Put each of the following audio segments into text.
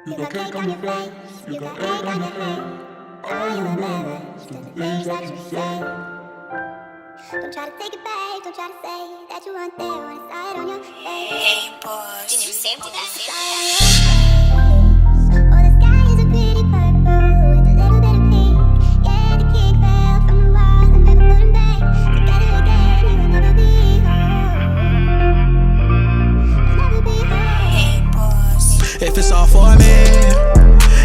You got cake on your face, you got egg on your head. Are you embarrassed at the things that you say? Don't try to take it back, don't try to say that you weren't there when I saw it on your face. Hey boss, did you sample that? Oh, the sky is a pretty purple with a little bit of pink. Yeah, the king fell from the walls and never put him back together again. You will never be home. You'll never be home. Hey boss. If it's all for me,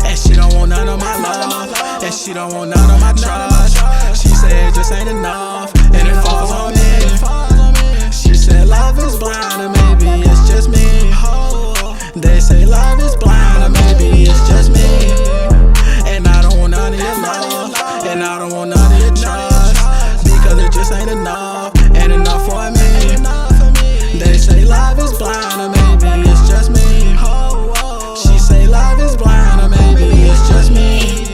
and she don't want none of my love, and she don't want none of my trust, she said it just ain't enough, and it falls on me. She said love is blind, and maybe it's just me. They say love is blind, and maybe it's just me. And I don't want none of your love, and I don't want none of your trust, because it just ain't enough, and enough for me. They say love is blind, and maybe it's just me. She say love is blind, or maybe it's just me.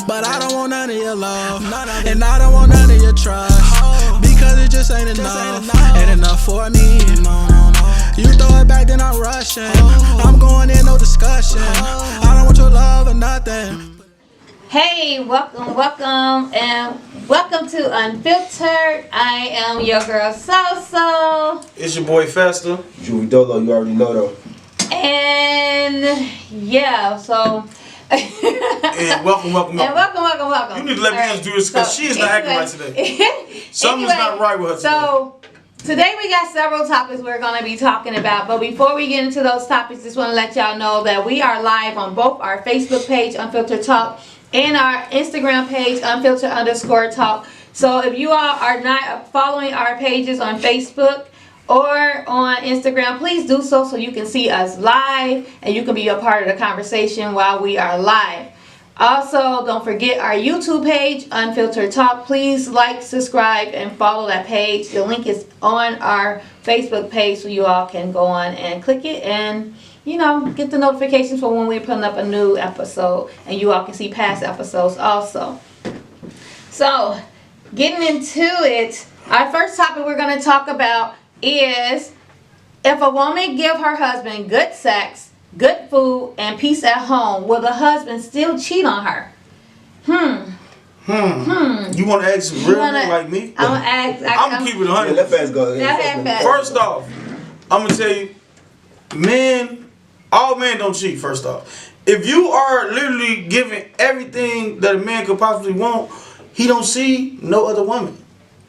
But I don't want none of your love, and I don't want none of your trust, because it just ain't enough, ain't enough for me. You throw it back, then I'm rushing. I'm going in, no discussion. I don't want your love or nothing. Hey, welcome to Unfiltered. I am your girl So. It's your boy Festa. Juvie Dolo, you already know though. And yeah, so And welcome. And welcome. You need to let me else do this because she is not acting right today. Something's not right with her today. So today we got several topics we're going to be talking about, but before we get into those topics, just want to let y'all know that we are live on both our Facebook page, Unfiltered Talk, and our Instagram page, Unfiltered_Talk. So if you all are not following our pages on Facebook or on Instagram, please do so you can see us live and you can be a part of the conversation while we are live. Also, don't forget our YouTube page, Unfiltered Talk. Please like, subscribe, and follow that page. The link is on our Facebook page, so you all can go on and click it and, get the notifications for when we're putting up a new episode. And you all can see past episodes also. So, getting into it, our first topic we're going to talk about is if a woman give her husband good sex, good food, and peace at home, will the husband still cheat on her? You want to ask real men like me? I'm gonna ask. I'm gonna keep it 100. Let Fast go. First off, I'm gonna tell you, all men don't cheat. First off, if you are literally giving everything that a man could possibly want, he don't see no other woman.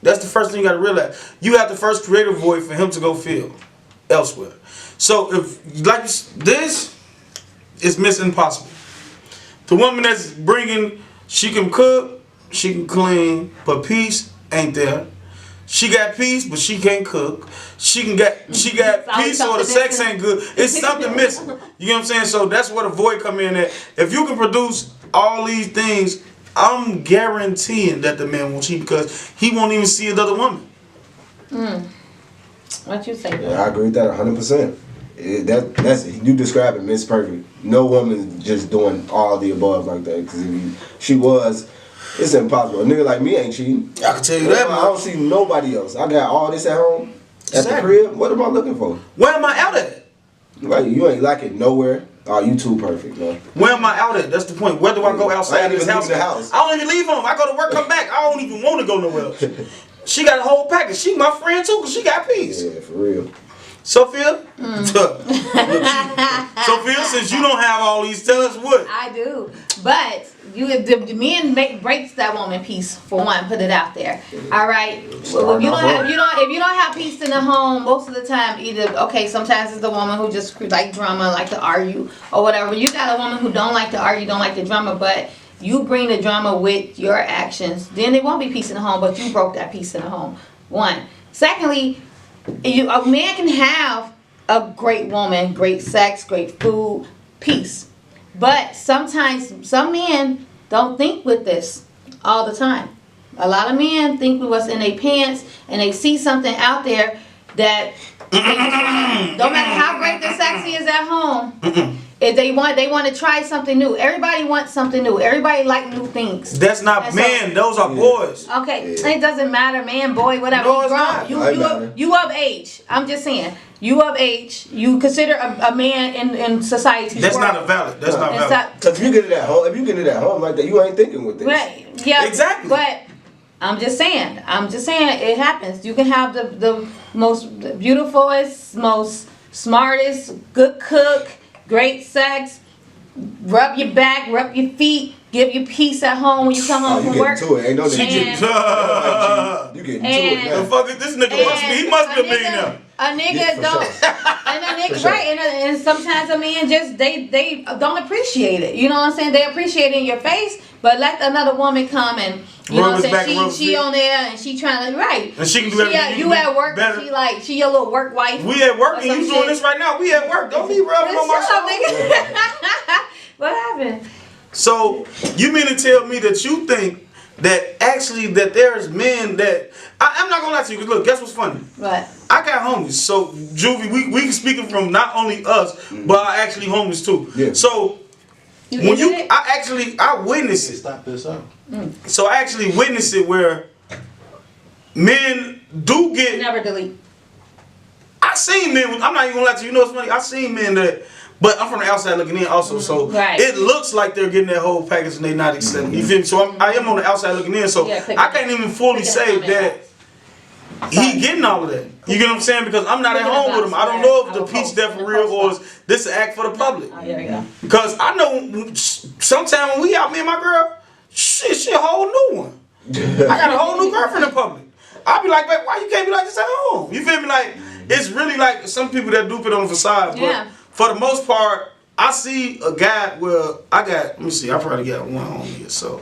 That's the first thing you got to realize. You have to first create a void for him to go feel elsewhere. So if like this is Miss Impossible. The woman that's bringing, she can cook, she can clean, but peace ain't there. She got peace, but she can't cook. She got peace, or the sex ain't good. It's something missing. You know what I'm saying? So that's where the void come in at. If you can produce all these things, I'm guaranteeing that the man won't cheat because he won't even see another woman. What you say? Yeah, I agree with that 100%. That's you describe it, Miss Perfect. No woman just doing all the above like that. Because if she was, it's impossible. A nigga like me ain't cheating. I can tell you that. I don't see nobody else. I got all this at home, at the crib. What am I looking for? Where am I out at? Like you ain't like it nowhere. Oh, you too perfect, man. Where am I out at? That's the point. Where do I go outside this house? The house? I don't even leave home. I go to work, come back. I don't even want to go nowhere else. She got a whole package. She my friend too, cause she got peace. Yeah, for real. Sophia? Sophia, since you don't have all these, tell us what. I do, but the men breaks that woman peace for one. Put it out there. All right. So if you don't have peace in the home, most of the time, sometimes it's the woman who just like drama, like to argue or whatever. You got a woman who don't like to argue, don't like the drama, but you bring the drama with your actions. Then there won't be peace in the home, but you broke that peace in the home. One. Secondly, a man can have a great woman, great sex, great food, peace. But sometimes some men don't think with this all the time. A lot of men think with what's in their pants and they see something out there that no matter how great the sex is at home, If they want to try something new. Everybody wants something new. Everybody like new things. That's not And men. Those are boys. Okay, it doesn't matter, man, boy, whatever. No, You it's grown. not. You of age. I'm just saying. You of age. You consider a man in society. That's not a valid. That's not valid. Because if you get it at home, like that, you ain't thinking with this. Right. Yeah. Exactly. But I'm just saying. It happens. You can have the most beautifulest, most smartest, good cook, great sex, rub your back, rub your feet, give you peace at home when you come home from work. To it. Ain't no She you get getting to it the now. fuck is this nigga? He must be a millionaire. A nigga Yeah, for don't, sure. and a nigga, For sure. right, and sometimes a man just, they don't appreciate it, you know what I'm saying? They appreciate it in your face, but let another woman come and, you know what I'm saying, she on there and she trying to, right. And she can do everything. You at work, better. and she your little work wife. We at work or and some you doing shit. this right now. We at work. Don't be rubbing on my Shut up, shoulder. nigga. What happened? So you mean to tell me that you think that actually that there's men that I'm not gonna lie to you, 'cause look, guess what's funny? What? I got homies. So Juvie, we speaking from not only us, but our actually homies too. Yeah. So when did it? I witnessed it. Stop this up. So I actually witnessed it where men do get. Never delete. I seen men. I'm not even gonna lie to you. You know what's funny? I seen men that. But I'm from the outside looking in also, so Right. it looks like they're getting that whole package and they not accepting. You feel me? So I am on the outside looking in, so Yeah, I can't even fully say that he getting all of that. You get what I'm saying? Because I'm not at home with him. I don't know if the piece that for real or is this an act for the public. Oh, there you go. Because I know sometimes when we out, me and my girl, she a whole new one. I got a whole new girlfriend in public. I'll be like, babe, why you can't be like this at home? You feel me? Like, it's really like some people that do put on the facade, but Yeah. for the most part, I see a guy where let me see, I probably got one on here, so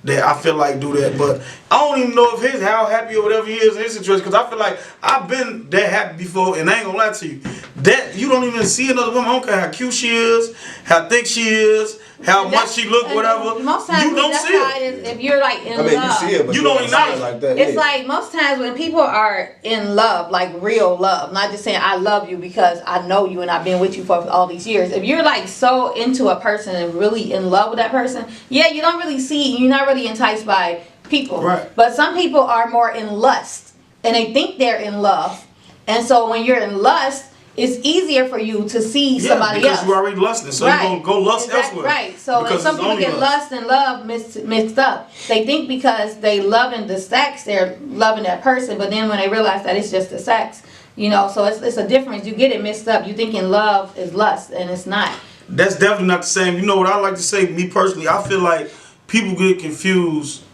that I feel like do that, but I don't even know if how happy or whatever he is in his situation, because I feel like I've been that happy before, and I ain't gonna lie to you, that you don't even see another woman, I don't care how cute she is, how thick she is, how much she look, whatever, Most times you don't that's see how it. it is if you're like in I mean, love. you see it, but You you don't don't acknowledge see it like that. It's yeah. like most times when people are in love, like real love, not just saying I love you because I know you and I've been with you for all these years. If you're like so into a person and really in love with that person, yeah, you don't really see, you're not really enticed by people. Right. But some people are more in lust and they think they're in love. And so when you're in lust, it's easier for you to see somebody because else. you already lusting, so you're gonna go lust elsewhere. Right. So and because some it's people only get lust and love mixed up. They think because they loving the sex, they're loving that person, but then when they realize that it's just the sex, you know, so it's a difference. You get it mixed up. You thinking love is lust, and it's not. That's definitely not the same. You know what I like to say, me personally, I feel like people get confused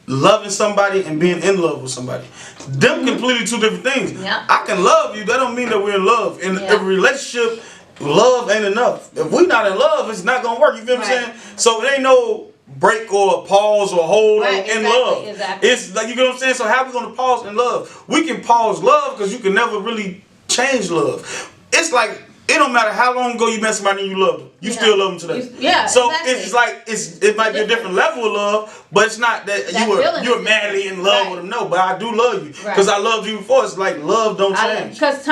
loving somebody and being in love with somebody. Them completely two different things. Yeah. I can love you, that don't mean that we're in love. In a relationship, love ain't enough. If we not in love, it's not gonna work. You feel what I'm saying? So it ain't no break or pause or hold in love. Exactly. It's like, you get what I'm saying? So how we gonna pause in love? We can pause love because you can never really change love. It's like, it don't matter how long ago you met somebody and you loved them. You still love them today. So it's like, it might be a different level of love, but it's not that you were madly in love with them. No, but I do love you because I loved you before. It's like love don't change. Because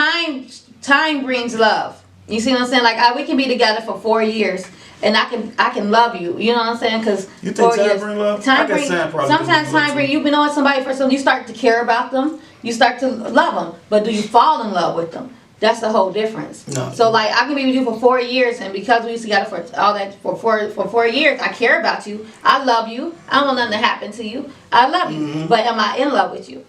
time brings love. You see what I'm saying? Like we can be together for 4 years. And I can love you. You know what I'm saying? Because you think time bring love? Sometimes time bring. You've been on somebody for some. You start to care about them. You start to love them. But do you fall in love with them? That's the whole difference. No. So like I can be with you for 4 years, and because we used to together for all that for 4 years, I care about you. I love you. I don't want nothing to happen to you. I love you. But am I in love with you?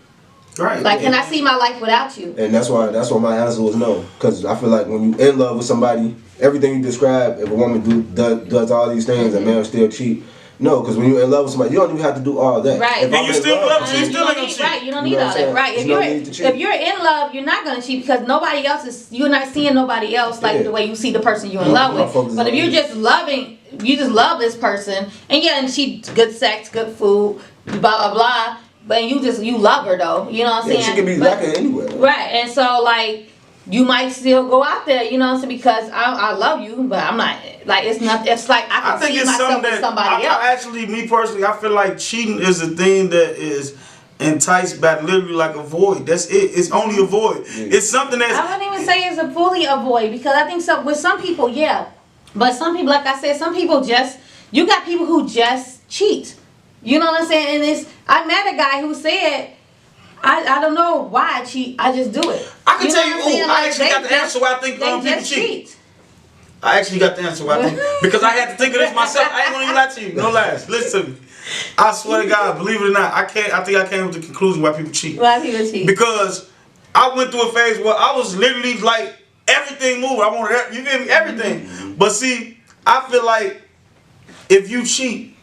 Right. Like, can I see my life without you? And that's why my answer was no. Because I feel like when you in love with somebody, everything you describe, if a woman does all these things, a man will still cheat. No, because when you're in love with somebody, you don't even have to do all that. Right. If And I'm you in still love with her, you still ain't gonna cheat. Right, you don't You need know all what I'm that. Right. saying? There's no need to cheat. If you're in love, you're not gonna cheat because nobody else is. You're not seeing nobody else like the way you see the person you're in love my with. focus But if is you're on just loving, you just love this person, and and she good sex, good food, blah blah blah. But you love her though. You know what I'm saying? She can be lacking anywhere. Right, and so like. You might still go out there, you know what I'm saying, because I love you, but I'm not, like, it's not, it's like I can see myself with somebody else. Actually, me personally, I feel like cheating is a thing that is enticed by literally like a void. That's it. It's only a void. It's something that's... I wouldn't even say it's a fully a void, because I think with some people, yeah, But some people, like I said, some people just, you got people who just cheat. You know what I'm saying? And I met a guy who said, I don't know why I cheat, I just do it. I can You tell know you, what I'm saying? I Like, actually got the answer why I think they people just cheat. I actually got the answer why I think, because I had to think of this myself. I ain't gonna even lie to you. No lies. Listen to me. I swear to God, believe it or not, I think I came to the conclusion why people cheat. Why people cheat? Because I went through a phase where I was literally like, everything moved. I wanted, you feel me? Everything. But see, I feel like if you cheat,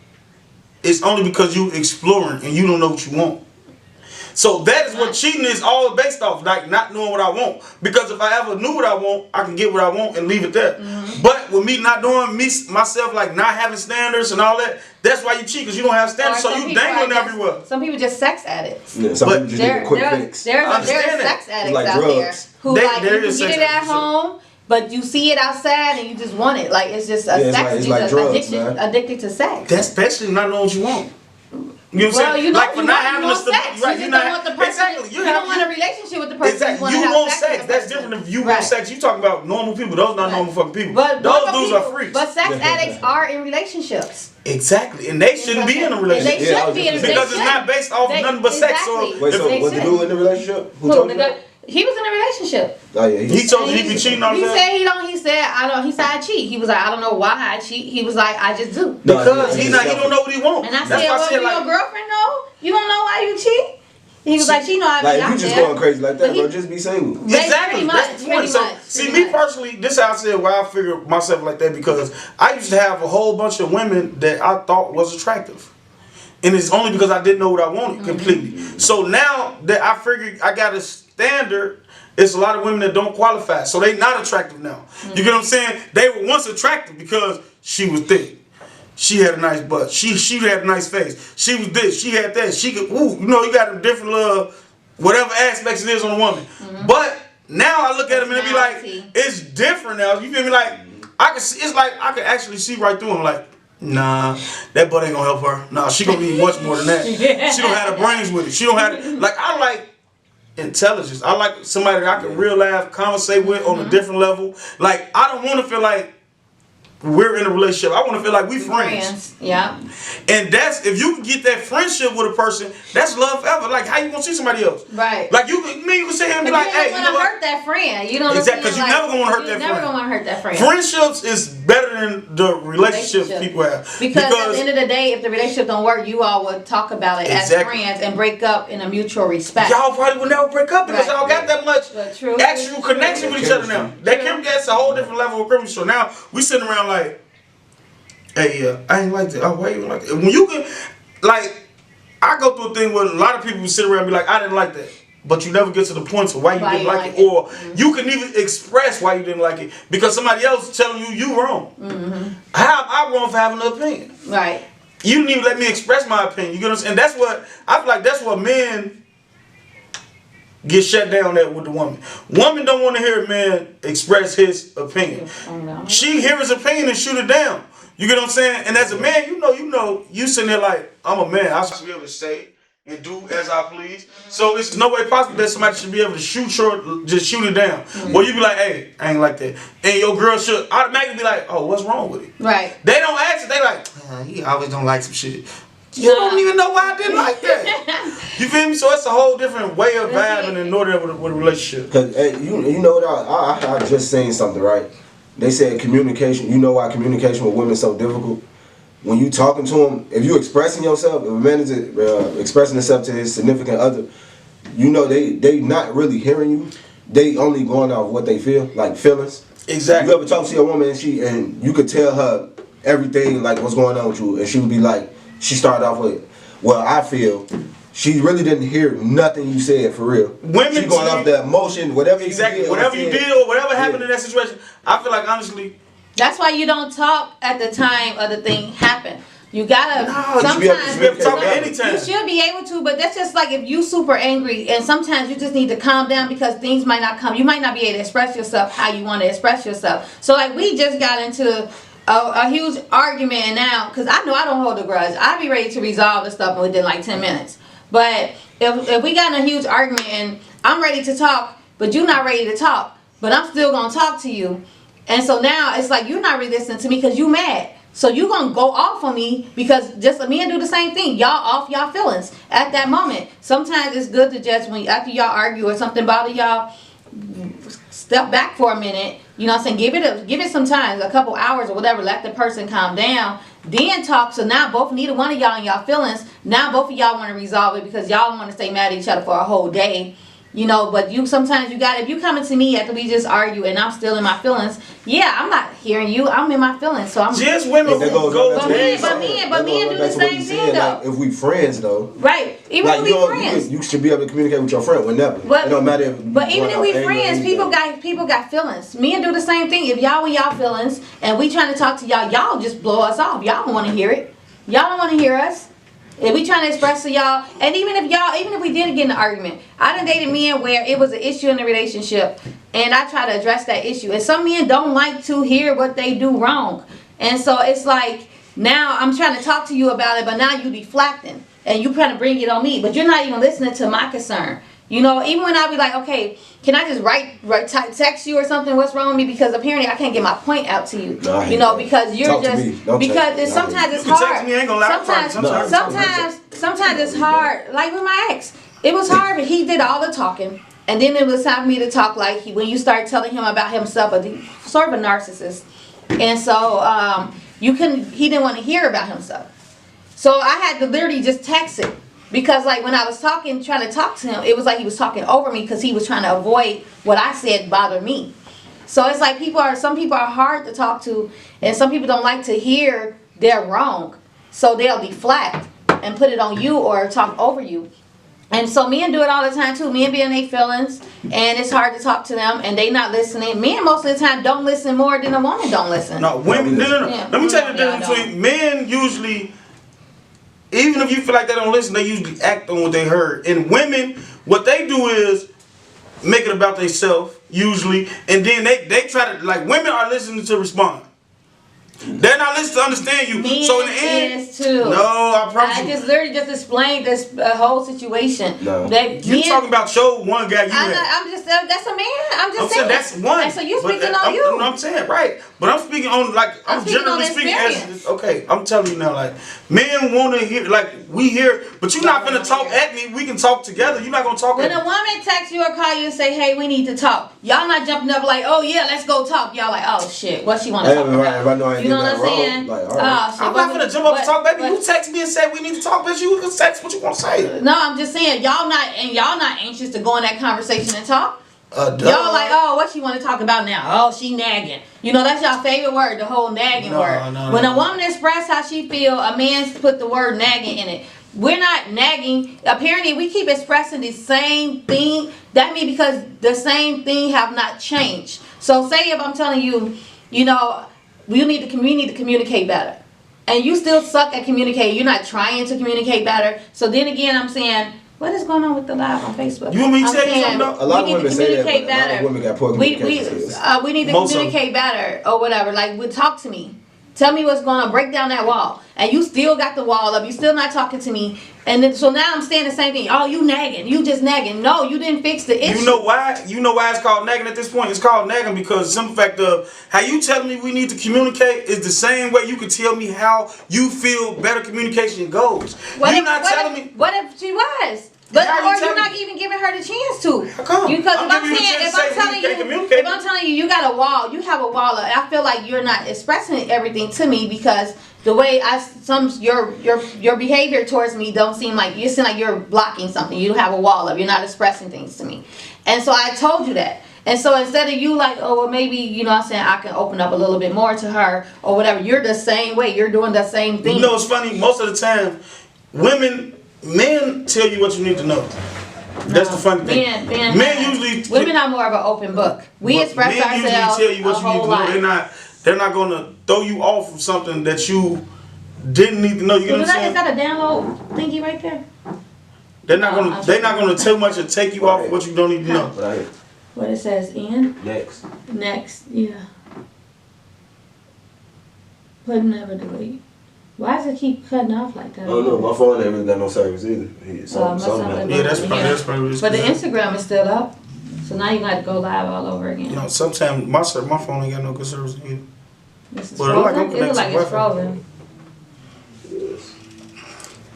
it's only because you exploring and you don't know what you want. So that is what cheating is all based off, like not knowing what I want. Because if I ever knew what I want, I can get what I want and leave it there. But with me not doing myself, like not having standards and all that, that's why you cheat, because you don't have standards, so you dangling everywhere. Some people just sex addicts. Yeah, some people just need a quick fix. There's understand sex that. addicts Like out drugs. there who There like you is can get sex it at addicts, sure. home, but you see it outside and you just want it. Like it's just a Yeah, it's sex. like- it's you're like just drugs, man. addicted to sex. That's especially not knowing what you want. You know what I'm Well, saying? you know, like for you not want, having you want sex. right, You just you're don't not want the person. exactly. You don't want a relationship with the person. Exactly. You You want want to have sex. with the That's person. different if you Right. want sex. You talking about normal people. Those not normal fucking people. But those normal dudes people, are freaks. But sex addicts are in relationships. Exactly. And they shouldn't be in a They relationship. Yeah, I should was be in a just because it's relationship. not based off nothing but sex. So Wait, so They was the should. dude in the relationship? Who Who, told the you guy, that? he was in a relationship. Oh yeah, he told you he be cheating all the He time. said he don't. He said I don't. He said I cheat. He was like I don't know why I cheat. He was like I just do. Because he he don't know what he wants. And I That's said, why well, I said do your like girlfriend know? You don't know why you cheat? He was like, she know I be like out if you just there. going crazy like But that, he- bro, just be single. exactly. Pretty much, That's the point. pretty So much, see, pretty me much. personally, this is how I said why I figured myself like that, because I used to have a whole bunch of women that I thought was attractive. And it's only because I didn't know what I wanted completely. So now that I figured I got a standard, it's a lot of women that don't qualify. So they not attractive now. You get what I'm saying? They were once attractive because she was thick. She had a nice butt. She had a nice face. She was this. She had that. She could, you got a different little, whatever aspects it is on a woman. But now I look at them and it be like, Personality. it's different now. You feel me? Like, I can see, it's like I can actually see right through them. Like, nah, that butt ain't gonna help her. Nah, she gonna need much more than that. She don't have the brains with it. She don't have it. Like, I like intelligence. I like somebody that I can real life conversate with on a different level. Like, I don't want to feel like we're in a relationship. I want to feel like we friends. Yeah. And that's, if you can get that friendship with a person, that's love forever. Like, how you gonna see somebody else? Right. Like, you can sit here and be But like, hey, you you don't know want to what? hurt that friend. You know what Exactly, I'm saying? 'cause you never gonna wanna hurt that You never friend. gonna want to hurt that friend. Friendships is better than the relationships people have. Because at the end of the day, if the relationship don't work, you all would talk about it as Exactly. friends and break up in a mutual respect. y'all probably will never break up because Right. y'all got that much But true. actual connection with each other now. That that's a whole different level of chemistry. So now we sitting around like, hey, I ain't like that. Oh, why you like that? When you can, like, I go through a thing where a lot of people sit around and be like, I didn't like that. But you never get to the point of why you didn't like it. Or you can even express why you didn't like it because somebody else is telling you wrong. How am I wrong for having an opinion? Right. You didn't even let me express my opinion. You get what I'm saying? And that's what, I feel like that's what men get shut down at with the woman. Woman don't want to hear a man express his opinion. She hear his opinion and shoot it down. You get what I'm saying? And as a man, you sitting there like, I'm a man. I should be able to say and do as I please. So it's no way possible that somebody should be able to just shoot it down. Well, you be like, hey, I ain't like that. And your girl should automatically be like, oh, what's wrong with it? Right. They don't ask it. They like, he always don't like some shit. You don't even know why I didn't like that. You feel me? So it's a whole different way of vibing in order with a relationship. Cause you know what I just saying something, right? They said communication. You know why communication with women is so difficult? When you talking to them, if you expressing yourself, if a man is expressing himself to his significant other, you know they not really hearing you. They only going off what they feel, like feelings. Exactly. You ever talk to your woman and you could tell her everything, like what's going on with you, and she would be like, she started off with, well, I feel. She really didn't hear nothing you said for real. Women she going off the emotion, whatever exactly. you did. Whatever you did or whatever happened in that situation. I feel like honestly, That's why you don't talk at the time of the thing happen. You gotta you should be able to talk at any time. You should be able to, but that's just like if you super angry and sometimes you just need to calm down because things might not come. You might not be able to express yourself how you want to express yourself. So like we just got into a huge argument and now, because I know I don't hold a grudge. I'd be ready to resolve the stuff within like 10 minutes. But if we got in a huge argument and I'm ready to talk, but you're not ready to talk, but I'm still going to talk to you, And so now it's like you're not really listening to me because you mad. So you gonna go off on me because just me and do the same thing. Y'all off y'all feelings at that moment. Sometimes it's good to just when after y'all argue or something bother y'all, step back for a minute. You know what I'm saying? Give it some time, a couple hours or whatever. Let the person calm down. Then talk. So now neither one of y'all in y'all feelings. Now both of y'all want to resolve it because y'all don't want to stay mad at each other for a whole day. You know, but sometimes you got, if you coming to me after we just argue and I'm still in my feelings, yeah, I'm not hearing you. I'm in my feelings, so I'm just women But who go but men do the same thing though. Like, if we friends though, right? Even like, if we friends, you should be able to communicate with your friend whenever. But, it don't matter. But even if we friends, people got feelings. Men do the same thing. If y'all with y'all feelings and we trying to talk to y'all just blow us off. Y'all don't want to hear it. Y'all don't want to hear us. If we trying to express to y'all, and even if we didn't get in an argument, I done dated men where it was an issue in the relationship, and I try to address that issue. And some men don't like to hear what they do wrong, and so it's like now I'm trying to talk to you about it, but now you deflecting and you trying to bring it on me, but you're not even listening to my concern. You know, even when I be like, okay, can I just text you or something? What's wrong with me? Because apparently I can't get my point out to you. No, you know, because you're sometimes it's hard. Text me, I ain't gonna lie. Sometimes it's hard. Like with my ex, it was hard, but he did all the talking, and then it was time for me to talk. Like when you start telling him about himself, sort of a narcissist, and so he didn't want to hear about himself. So I had to literally just text him. Because like when I was trying to talk to him, it was like he was talking over me because he was trying to avoid what I said bothered me. So it's like some people are hard to talk to, and some people don't like to hear they're wrong. So they'll deflect and put it on you or talk over you. And so men do it all the time too. Men be in their feelings, and it's hard to talk to them, and they not listening. Men most of the time don't listen more than a woman don't listen. No, women. No. Yeah. Let me tell you the difference between men. Usually, even if you feel like they don't listen, they usually act on what they heard. And women, what they do is make it about themselves, usually. And then they try to, like, women are listening to respond. They're not listening to understand you. Men so in the end, is too. no, I promise you. I just literally just explained this whole situation. No. You talking about your one guy you had. That's a man. I'm saying that's one. And so you speaking on you. I'm saying right, but I'm speaking on I'm generally speaking as okay. I'm telling you now, like men want to hear, like we hear, but you're not gonna talk at me. We can talk together. You're not gonna talk. When a woman texts you or call you and say, "Hey, we need to talk," y'all not jumping up like, "Oh yeah, let's go talk." Y'all like, "Oh shit, what she want to talk about?" If I know I ain't You know what I'm wrong, saying? like, all right. Shit, I'm not gonna jump up and talk, baby. You text me and say we need to talk, bitch. You can text what you want to say. No, I'm just saying y'all not anxious to go in that conversation and talk. Y'all like, oh, what she want to talk about now? Oh, she nagging. You know, that's your favorite word, the whole nagging word. When a woman express how she feel, a man put the word nagging in it. We're not nagging. Apparently, we keep expressing the same thing. That means because the same thing have not changed. So say if I'm telling you, you know, we need to communicate better. And you still suck at communicating. You're not trying to communicate better. So then again, I'm saying, what is going on with the live on Facebook? You want me to tell you something? A lot of women say that, but a lot of women got poor communication skills. We need to communicate better or whatever. Like, talk to me. Tell me what's going on. Break down that wall. And you still got the wall up. You still not talking to me. And then, so now I'm saying the same thing. Oh, you nagging. You just nagging. No, you didn't fix the issue. You know why? You know why it's called nagging at this point? It's called nagging because the simple fact of how you telling me we need to communicate is the same way you could tell me how you feel better communication goes. What if she was? But or you're not even giving her the chance to. How come? Because if I'm telling you, you got a wall. You have a wall. I feel like you're not expressing everything to me because the way your behavior towards me don't seem like you seem like you're blocking something. You have a wall up. You're not expressing things to me. And so I told you that. And so instead of you like, oh, well, maybe, you know what I'm saying, I can open up a little bit more to her or whatever. You're the same way. You're doing the same thing. You know, it's funny. Most of the time, men tell you what you need to know. That's the funny thing. Men usually. Women are more of an open book. We express ourselves. Men usually tell you what you need to know. They're not gonna throw you off of something that you didn't need to know. You know what I'm saying? Is that a download thingy right there? They're not gonna too much and take you off of what you don't need to know. Right. What it says in? Next, yeah. But never delete. Why does it keep cutting off like that? I don't know. My phone ain't really got no service either. Yeah, that's probably But the Instagram is still up. So So now you got to go live all over again. You know, sometimes my phone ain't got no good service either. This is But it look like I'm frozen? It look like connected it's to Wi-Fi. frozen.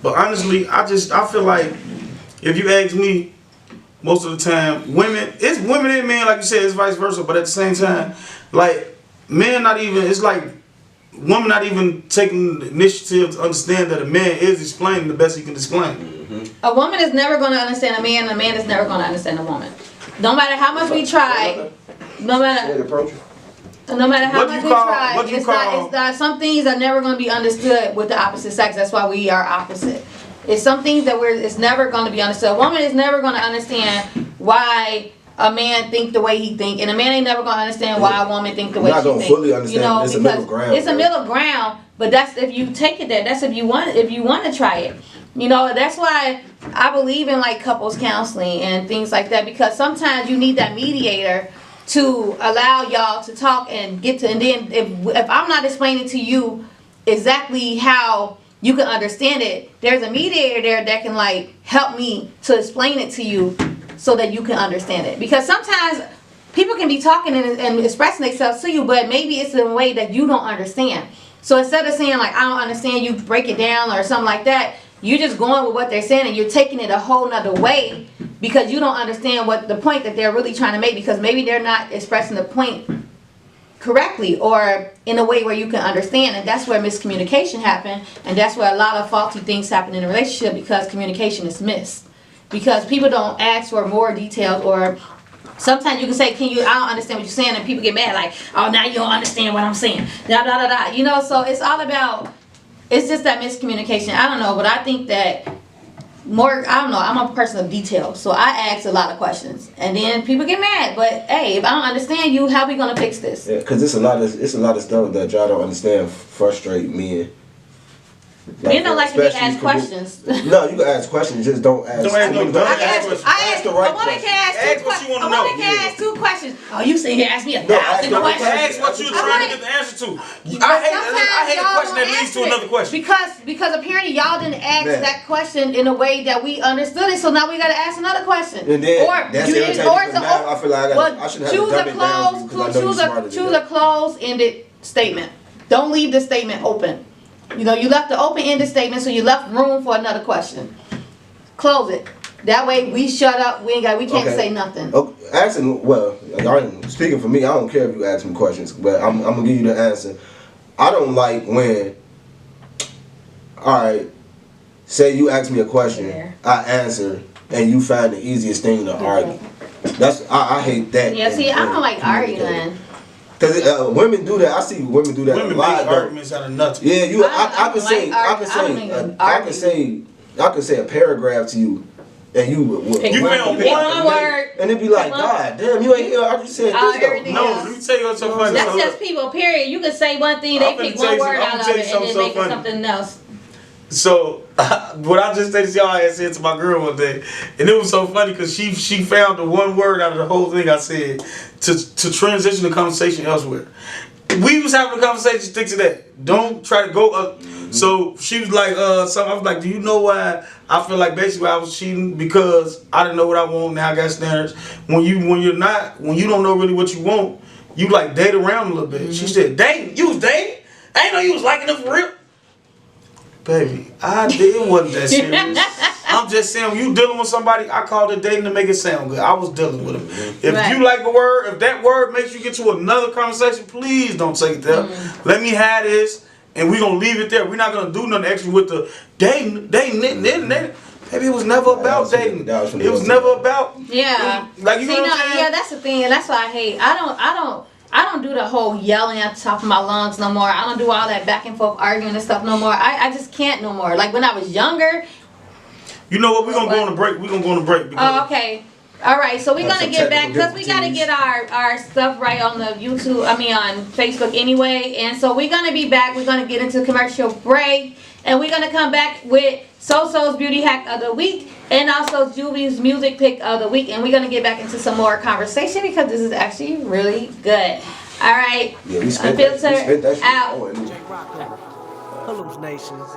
But honestly, I feel like if you ask me, most of the time, it's women and men, like you said, it's vice versa. But at the same time, like men not even, it's like women not even taking the initiative to understand that a man is explaining the best he can explain. Mm-hmm. A woman is never going to understand a man, and a man is never going to understand a woman. No matter how much we try, no matter how much we try, it's not, some things are never going to be understood with the opposite sex. That's why we are opposite. It's some things that it's never going to be understood. A woman is never going to understand why a man think the way he think, and a man ain't never going to understand why a woman think the way she think. Not going to fully understand. You know, it's a middle ground. It's a middle ground, but that's if you take it there. That's if you want to try it. You know, that's why I believe in like couples counseling and things like that, because sometimes you need that mediator to allow y'all to talk and get to, and then if I'm not explaining to you exactly how you can understand it, there's a mediator there that can like help me to explain it to you so that you can understand it. Because sometimes people can be talking and expressing themselves to you, but maybe it's in a way that you don't understand. So instead of saying like, I don't understand, you break it down or something like that, you're just going with what they're saying and you're taking it a whole nother way because you don't understand what the point that they're really trying to make, because maybe they're not expressing the point correctly or in a way where you can understand, and that's where miscommunication happen, and that's where a lot of faulty things happen in a relationship, because communication is missed, because people don't ask for more details, or sometimes you can say, I don't understand what you're saying, and people get mad like, oh, now you don't understand what I'm saying, da da da da, you know. So it's all about, it's just that miscommunication. I don't know, but I think that I don't know, I'm a person of detail, so I ask a lot of questions, and then people get mad. But hey, if I don't understand you, how we gonna fix this? Yeah, because it's a lot of stuff that y'all don't understand frustrate men. Men don't like to be asked questions. No, you can ask questions, just don't ask. Ask the right a woman can ask what you want to know. A woman can ask 2 questions. Oh, you sit here ask me 1,000 questions. Ask what you're trying to get the answer to. I hate a question that leads to another question. Because apparently y'all didn't ask that question in a way that we understood it, so now we gotta ask another question. And then that's irritating, now I feel like I should have to dumb it down because I know you're smarter than choose a closed-ended statement. Don't leave the statement open. You know, you left the open-ended statement, so you left room for another question. Close it. That way, we shut up. We can't say nothing. Okay. Speaking for me, I don't care if you ask me questions, but I'm gonna give you the answer. I don't like when, all right, say you ask me a question, I answer, and you find the easiest thing to argue. I hate that. Yeah, see, I don't like arguing. Because women do that. I see women do that a lot. Make arguments out of nothing. Yeah, I can say a paragraph to you, and you found one word, and it'd be like, God damn, you ain't here. I just said this though. No, let me tell you what's so funny. That's just people. Period. You can say one thing, they pick one word out of it, and then make it something else. So what I just said to y'all, I said to my girl one day, and it was so funny because she found the one word out of the whole thing I said to transition the conversation elsewhere. We was having a conversation, stick to that. Don't try to go up. So she was like, I was like, do you know why I feel like basically I was cheating? Because I didn't know what I want. Now I got standards. When you don't know really what you want, you like date around a little bit. She said, dating? You was dating? I didn't know you was liking them for real. Baby, it wasn't that serious. I'm just saying, when you dealing with somebody, I called it dating to make it sound good. I was dealing with them. If you like a word, if that word makes you get to another conversation, please don't take it there. Let me have this, and we're going to leave it there. We're not going to do nothing extra with the dating. Maybe it was never about dating. It was never about... Yeah. Like, you know what I'm saying? Yeah, that's the thing, and that's what I hate. I don't do the whole yelling at the top of my lungs no more. I don't do all that back and forth arguing and stuff no more. I just can't no more. Like when I was younger. You know what? We're going to go on a break. We're going to go on a break. Oh, okay. All right. So we're going to get back because we got to get our stuff right on the YouTube. On Facebook anyway. And so we're going to be back. We're going to get into commercial break. And we're going to come back with So-So's Beauty Hack of the Week. And also Juvie's Music Pick of the Week. And we're going to get back into some more conversation because this is actually really good. All right. Yeah, Unfiltered out. Pull-ups Nations,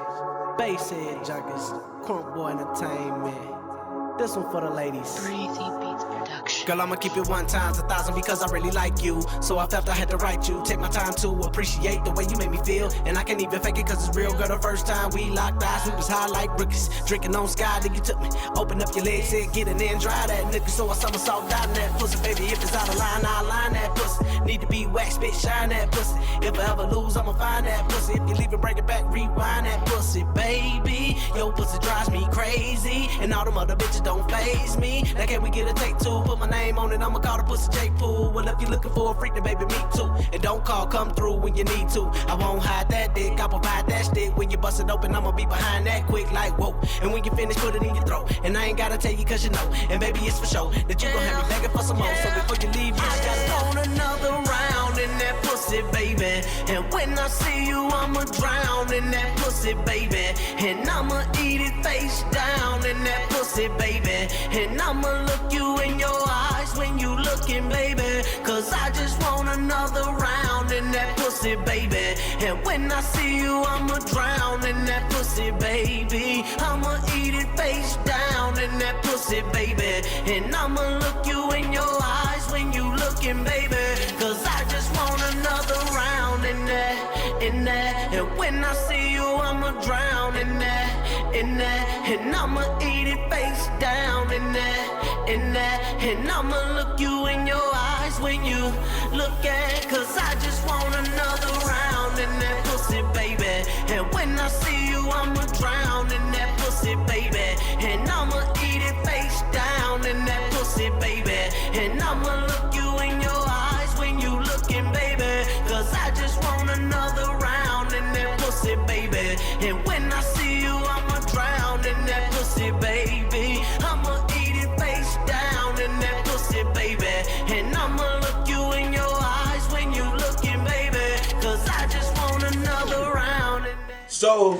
Basshead Junkies, Crunk Boy Entertainment. This one for the ladies. Breezy Beats Production. Girl, I'ma keep it 1 times 1,000 because I really like you. So I felt I had to write you. Take my time to appreciate the way you made me feel. And I can't even fake it cause it's real. Girl, the first time we locked eyes, we was high like rookies. Drinking on sky, then you took me. Open up your legs, said get in dry that nigga. So I somersault down that pussy. Baby, if it's out of line, I'll line that pussy. Need to be waxed, bitch, shine that pussy. If I ever lose, I'ma find that pussy. If you leave it, bring it back, rewind that pussy. Baby, your pussy drives me crazy. And all them other bitches don't faze me. Now can we get a take two? Put my name on it, I'ma call the pussy J Pool. Well, if you looking for a freak, then baby, me too. And don't call, come through when you need to. I won't hide that dick, I'll provide that stick. When you bust it open, I'ma be behind that quick like whoa. And when you finish, put it in your throat. And I ain't gotta tell you cause you know. And baby, it's for sure that you gon' have me begging for some more. So before you leave, you just gotta want another round in that pussy, baby. And when I see you, I'ma drown in that pussy, baby. And I'ma eat it face down in that pussy, baby. And I'ma look you in your eyes when you looking, baby. Cause I just want another round in that pussy, baby. And when I see you, I'ma drown in that pussy, baby. I'ma eat it face down in that pussy, baby. And I'ma look you in your eyes when you looking, baby. Cause I just want another round in that, in that. And when I see you, I'ma drown in that, in that. And I'ma eat it face down in that, in that. And I'ma look you in your eyes when you look at. Cause I just want another round in that pussy, baby. And when I see you, I'ma drown in that pussy, baby. And I'ma eat it face down in that pussy, baby. And I'ma look you in your eyes when you looking, baby. Cause I just want another round in that pussy, baby. And when I see you, I'ma drown in that pussy, baby. I'ma eat it face down in that pussy, baby. And I'ma look you in your eyes when you looking, baby. Cause I just want another round in that. So,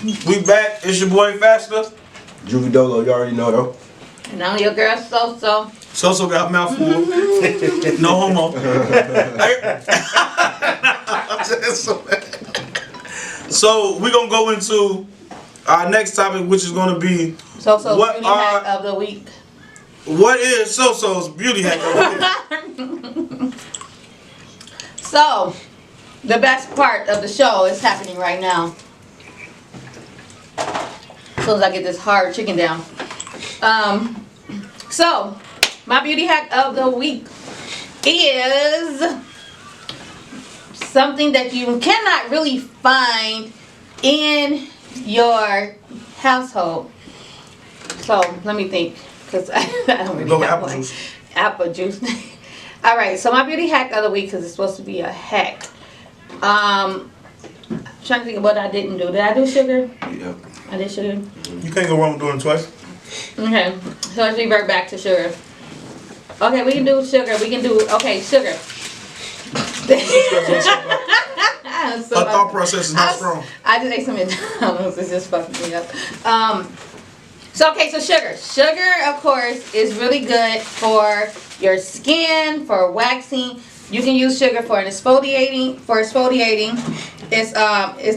we back. It's your boy Faster. Juvie Dolo, you already know though. And I'm your girl So. So got mouthful. No homo. So we're gonna go into our next topic, which is gonna be So's beauty hack of the week. What is So's beauty hack of the week? So, the best part of the show is happening right now. As soon as I get this hard chicken down. So, my beauty hack of the week is something that you cannot really find in your household. So, let me think, because I don't really Go with have apple one. juice. Apple juice. Alright, so my beauty hack of the week, because it's supposed to be a hack. I'm trying to think of what I didn't do. Did I do sugar? Yeah. I did sugar. You can't go wrong with doing it twice. Okay, so let's revert back to sugar. Okay, we can do sugar. We can do, okay, sugar. Our thought process is not strong. I just ate some McDonald's. It's just fucking me up. So sugar. Sugar, of course, is really good for your skin, for waxing. You can use sugar for exfoliating.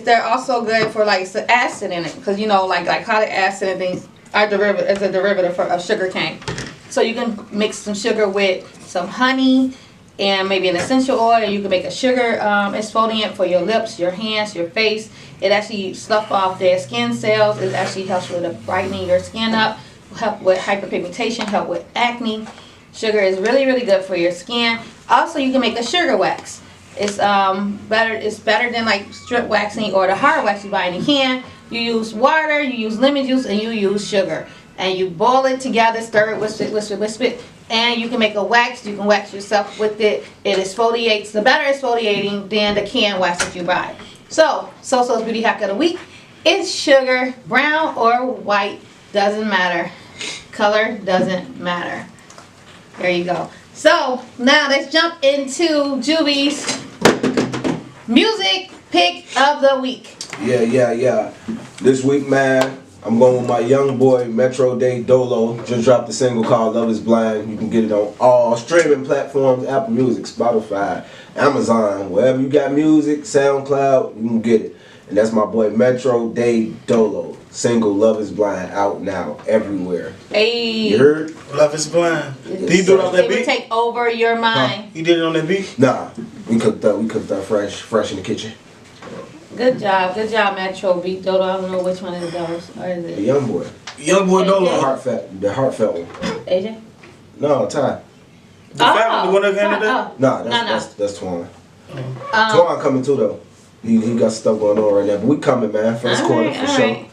They're also good for like the acid in it, because you know like colic acid and things are a derivative of sugar cane. So you can mix some sugar with some honey and maybe an essential oil, and you can make a sugar exfoliant for your lips, your hands, your face. It actually sloughs off dead skin cells. It actually helps with brightening your skin up, help with hyperpigmentation, help with acne. Sugar is really, really good for your skin. Also, you can make a sugar wax. It's better. It's better than like strip waxing or the hard wax you buy in a can. You use water, you use lemon juice, and you use sugar, and you boil it together, stir it, whisk it, and you can make a wax. You can wax yourself with it. It exfoliates, the better exfoliating than the can wax that you buy. So beauty hack of the week is sugar, brown or white, doesn't matter. Color doesn't matter. There you go. So now let's jump into Juvie's music pick of the week. Yeah. This week, man, I'm going with my young boy, Metro Day Dolo. Just dropped a single called Love is Blind. You can get it on all streaming platforms, Apple Music, Spotify, Amazon, wherever you got music, SoundCloud, you can get it. And that's my boy Metro Day Dolo. Single Love is Blind out now everywhere. Hey. You heard? Love is blind. Yes, Did you do it sir. off that It would beat? take over your mind. You did it on that beat? Nah, we cooked up fresh in the kitchen. Good job, Metro Beat Dodo. I don't know which one of those. Or is The it young boy. Young boy The Dolo. heartfelt one. AJ? No, Ty. The fat one, the one that came today? Nah, that's Twan. Twan coming too though. He got stuff going on right now. But we coming, man. First quarter for sure.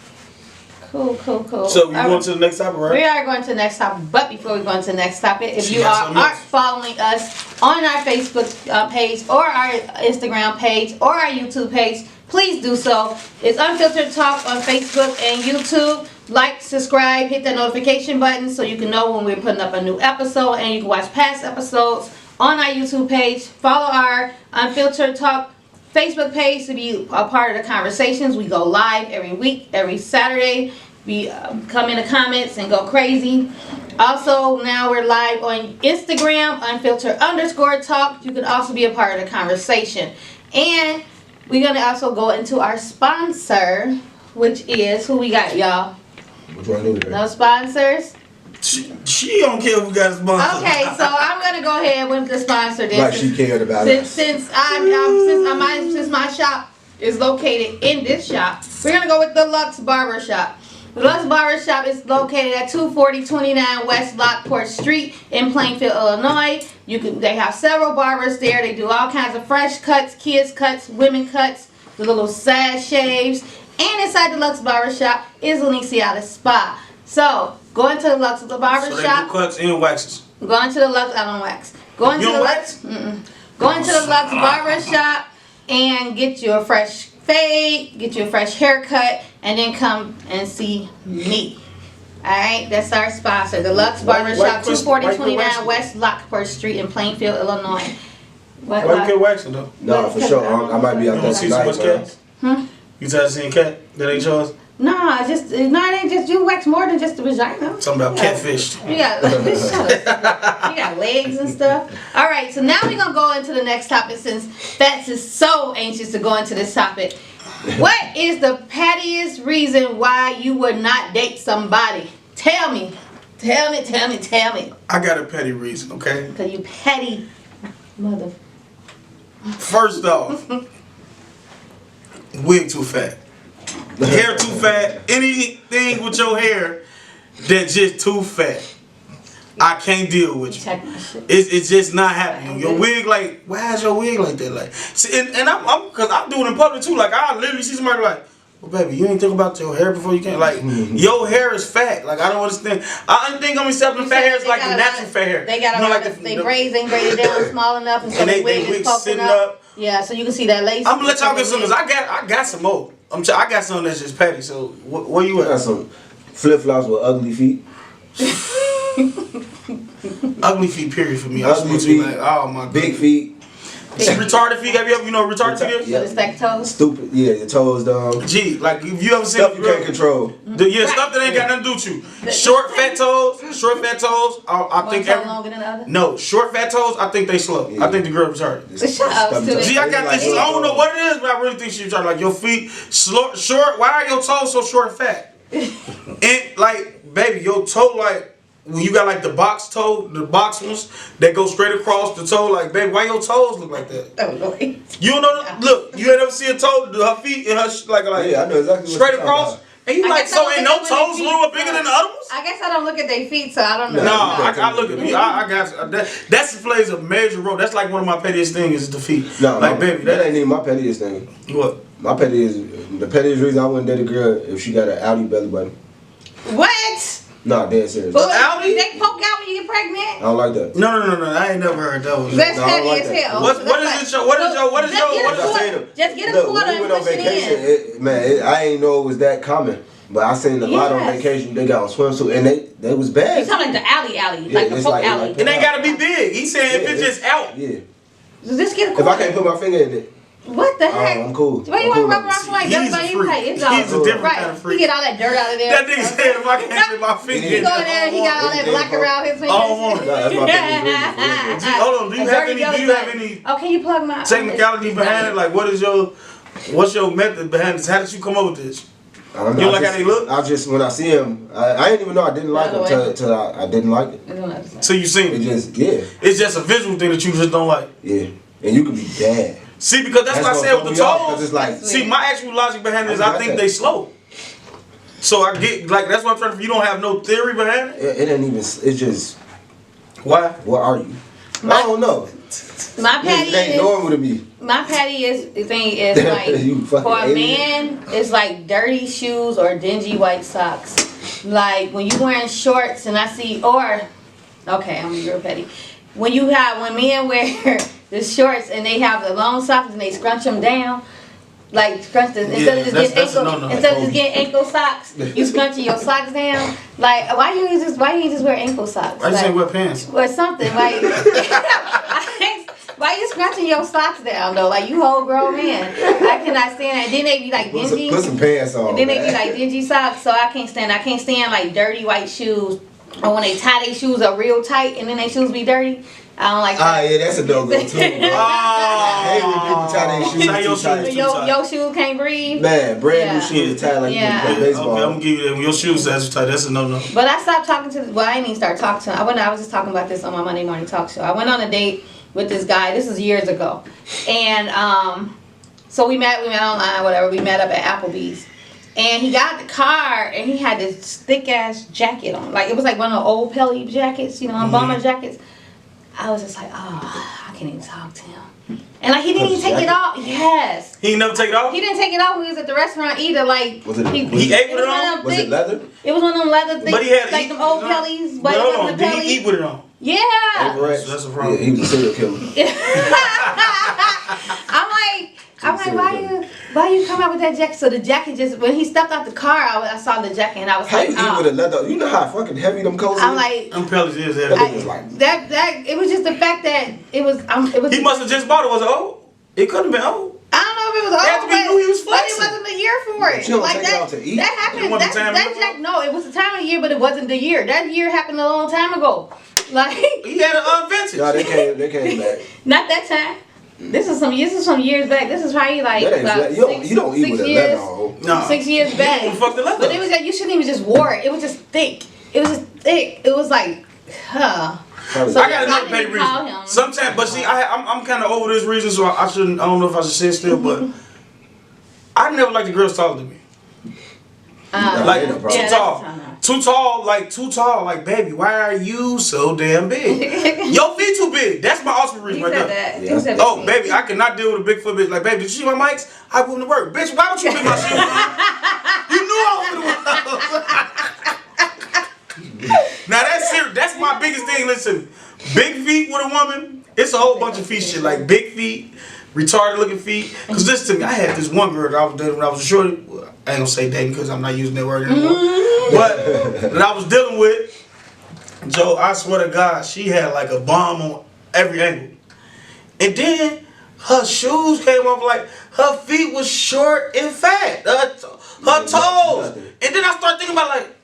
Cool. So we All going right. to the next topic, We right? are going to the next topic, but before we go into the next topic, if She you got something aren't else. following us on our Facebook page or our Instagram page or our YouTube page, please do so. It's Unfiltered Talk on Facebook and YouTube. Like, subscribe, hit that notification button so you can know when we're putting up a new episode, and you can watch past episodes on our YouTube page. Follow our Unfiltered Talk Facebook page to be a part of the conversations. We go live every week, every Saturday. We come in the comments and go crazy. Also, now we're live on Instagram, Unfiltered_Talk. You can also be a part of the conversation. And we're going to also go into our sponsor, which is, who we got, y'all? Which one do today? No sponsors? She don't care if we got a sponsor. Okay, so I'm going to go ahead with the sponsor then. Like she cared about us. Since my shop is located in this shop, we're gonna go with the Lux Barber Shop. The Lux Barber Shop is located at 24029 West Lockport Street in Plainfield, Illinois. They have several barbers there. They do all kinds of fresh cuts, kids cuts, women cuts, the little sad shaves. And inside the Lux Barber Shop is Lynesi Alex Spa. So go into the Lux Barber So they Shop. do cuts and waxes. Go into the Lux. I don't wax. Go into You the don't Lux. Go into the Lux Barber Shop and get you a fresh fade, get you a fresh haircut, and then come and see me. All right, that's our sponsor, the Lux Barber Shop, 24029 West Lockport Street in Plainfield, Illinois. Why you can't waxing though? Nah, for sure. I might be out You there want to see some tonight, much man. cats? You tired of seeing cat? That ain't yours? Nah, it ain't just, you wax more than just the vagina. Something about catfish. You got, shut up. You got legs and stuff. All right, so now we're gonna go into the next topic since Fats is so anxious to go into this topic. What is the pettiest reason why you would not date somebody? Tell me. I got a petty reason, okay? Cause you petty mother. First off, wig too fat. Hair too fat. Anything with your hair that's just too fat. I can't deal with you. Check my shit. It's just not happening. Your wig, like, why is your wig like that? Like, see, and I'm cause I'm doing it in public too. Like, I literally see somebody like, well, baby, you ain't think about your hair before you came. Like, your hair is fat. Like, I don't understand. I don't think I'm accepting fat hair is like the natural fat hair. They got You know, a like lot of, they braids ain't braided down small enough, and so And the they wig is wigs poking sitting up. up. Yeah, so you can see that lace. I'm gonna let y'all get some, cause I got some more. I got some that's just petty. So where you I got at? some flip flops with ugly feet. Ugly feet, period for me. I'm Ugly supposed to be feet. like, oh my god. Big feet. Retarded feet. Have you ever, you know what retarded feet With the is? stacked toes. Stupid. Yeah, your toes down. Gee, like if you ever seen Stuff you can't control. Yeah, stuff that ain't got nothing to do with you. Short fat toes. I One think toe longer than the other. no short fat toes. I think they slow. Yeah. I think the girl retarded. Shut up, stupid. Gee, I got this. I don't know what it is, but I really think she retarded. Like your feet short. Why are your toes so short and fat? And like, baby, your toe like. When you got like the box toe, the box ones that go straight across the toe, like, baby, why your toes look like that? Oh, Lord. You don't know? Look, you ain't ever see a toe, her feet and her like Yeah, I know exactly what straight you're talking across. about. And you I like, guess I so don't ain't look no at women's toes a feet, little bigger than the other ones? I guess I don't look at their feet, so I don't know. No, I look at me. I got that plays a major role. That's like one of my pettiest things is the feet. No, like baby, that ain't even my pettiest thing. what? My the pettiest reason I wouldn't date a girl if she got an Audi belly button. What? Nah, dead serious. But Audi? they poke out when you get I pregnant? don't like that. No. I ain't never heard that one. That's No, I don't petty like as that. hell. What is your Just get a Look, quarter when we and went on push it vacation, in. I ain't know it was that common. But I seen a lot on Yes. vacation. They got on swimsuit and they was You bad. sound like the alley, Yeah, like the it's poke like- alley. like- It ain't gotta be big. He's saying if it's just out. Yeah. Just get a If quarter. I can't put my finger in it, What the heck? I'm cool. Why you I'm want to cool. rub around somebody? He's a Everybody freak. like, it's He's a all different right. kind of freak. He get all that dirt out of there. That nigga said if I can't put my finger He in Go it, in there and he got all that Yeah. black around his fingers. I don't want it. Nah, that's my pettiest reason. Hold on, do you A have dirty any belly button. Oh, can you plug my technicality behind it? Like what is your What's your method behind this? How did you come up with this? I don't know. You don't like how they look? I just when I see him, I didn't even know I didn't like him till I didn't like it. So you seen It it? just yeah, It's just a visual thing that you just don't like. yeah, and you could be bad. See, because that's what I said with the Because it's toes. like See, my actual logic behind it is I I think got they that. slow. So I get like that's what I'm trying to. You don't have no theory behind it. it ain't even. It's just Why? what are you? I don't know. My patty It ain't is normal to me. my patty is the thing is You like fucking for a alien. man it's like dirty shoes or dingy white socks. Like when you wearing shorts and I see or okay, I'm real petty. When men wear the shorts and they have the long socks and they scrunch them down. Like scrunch this instead of just getting that's a ankle no-no. instead of just getting ankle socks, you scrunching your socks down. Like why you just wear ankle socks? I just say Like, wear pants. or something like why you scrunching your socks down though? Like you whole grown man. I cannot stand that. And then they be like dingy. Put some pants on. And then they be man. like dingy socks. So I can't stand like dirty white shoes. Or when they tie their shoes up real tight and then their shoes be dirty. I don't like that. Yeah, that's a no go too. Bro. I hate when people tie their shoes Tie your too tight. shoes. Your shoes can't breathe. Man, brand Yeah. new shoes tied like Yeah. you play Okay, baseball. I'm gonna give you that. When your shoes size tight, that's a no. But I stopped talking to. Well, I didn't even start talking to him. I was just talking about this on my Monday morning talk show. I went on a date with this guy. This is years ago, and so we met online, whatever. We met up at Applebee's, and he got in the car and he had this thick ass jacket on. Like it was like one of the old Pelly jackets, bomber jackets. I was just like, oh, I can't even talk to him. And like he didn't even take it off. Yes. He ain't never take it off. He didn't take it off when he was at the restaurant either. Like Was it- He ate with it on. Was it leather? It was one of them leather things, But he had like them old Pellies, but it hold wasn't on, the did Pellies. he eat with it on? Yeah. Overacts? That's a problem. Yeah, he was a serial killer. I'm like, why you come out with that jacket? So the jacket just, when he stepped out the car, I saw the jacket and I was How like, you eat with a leather? You know how fucking heavy them coats I'm is? like, Them Pellies is That heavy. nigga was like, that it was just the fact that it was. He must have just bought it. Was it old? It couldn't have been old. I don't know if it was They had to old, be new, he was but it flexing. wasn't the year for it. But you don't Like take it that, out to eat? that It happened. wasn't That the time that of the jack, no, it was the time of the year, but it wasn't the year. That year happened a long time ago. Like He had an vintage. nah, they came back. not that time. This is some years back. This is probably like That ain't about leather. You don't eat with a leather on. Nah. 6 years back. You fucked the leather. But it was like you shouldn't even just wore it. It was just thick. It was just thick. It was like, huh. Probably- So- I got another I petty didn't call reason. him. Sometimes, but see, I'm kind of over this reason, so I shouldn't. I don't know if I should say it still, but I never liked the girls taller than me. Like Yeah, too bro. Yeah, tall, that's too tall. Like baby, why are you so damn big? Your feet too big. That's my ultimate reason He right said there. that. Yeah. He said Oh, that. baby, I cannot deal with a big foot bitch. Like, baby, did you see my mics? I wouldn't have worked. Bitch, why don't you pick my shoes up? You knew I wouldn't have. Now, that's serious. That's my biggest thing. Listen, big feet with a woman, it's a whole bunch of feet shit. Like, big feet, retarded looking feet. Because listen to me, I had this one girl that I was dating when I was a shorty. Well, I ain't gonna say dating because I'm not using that word anymore. But that I was dealing with, Joe, I swear to God, she had like a bomb on every angle. And then her shoes came off like her feet was short and fat. Her toes. And then I started thinking about like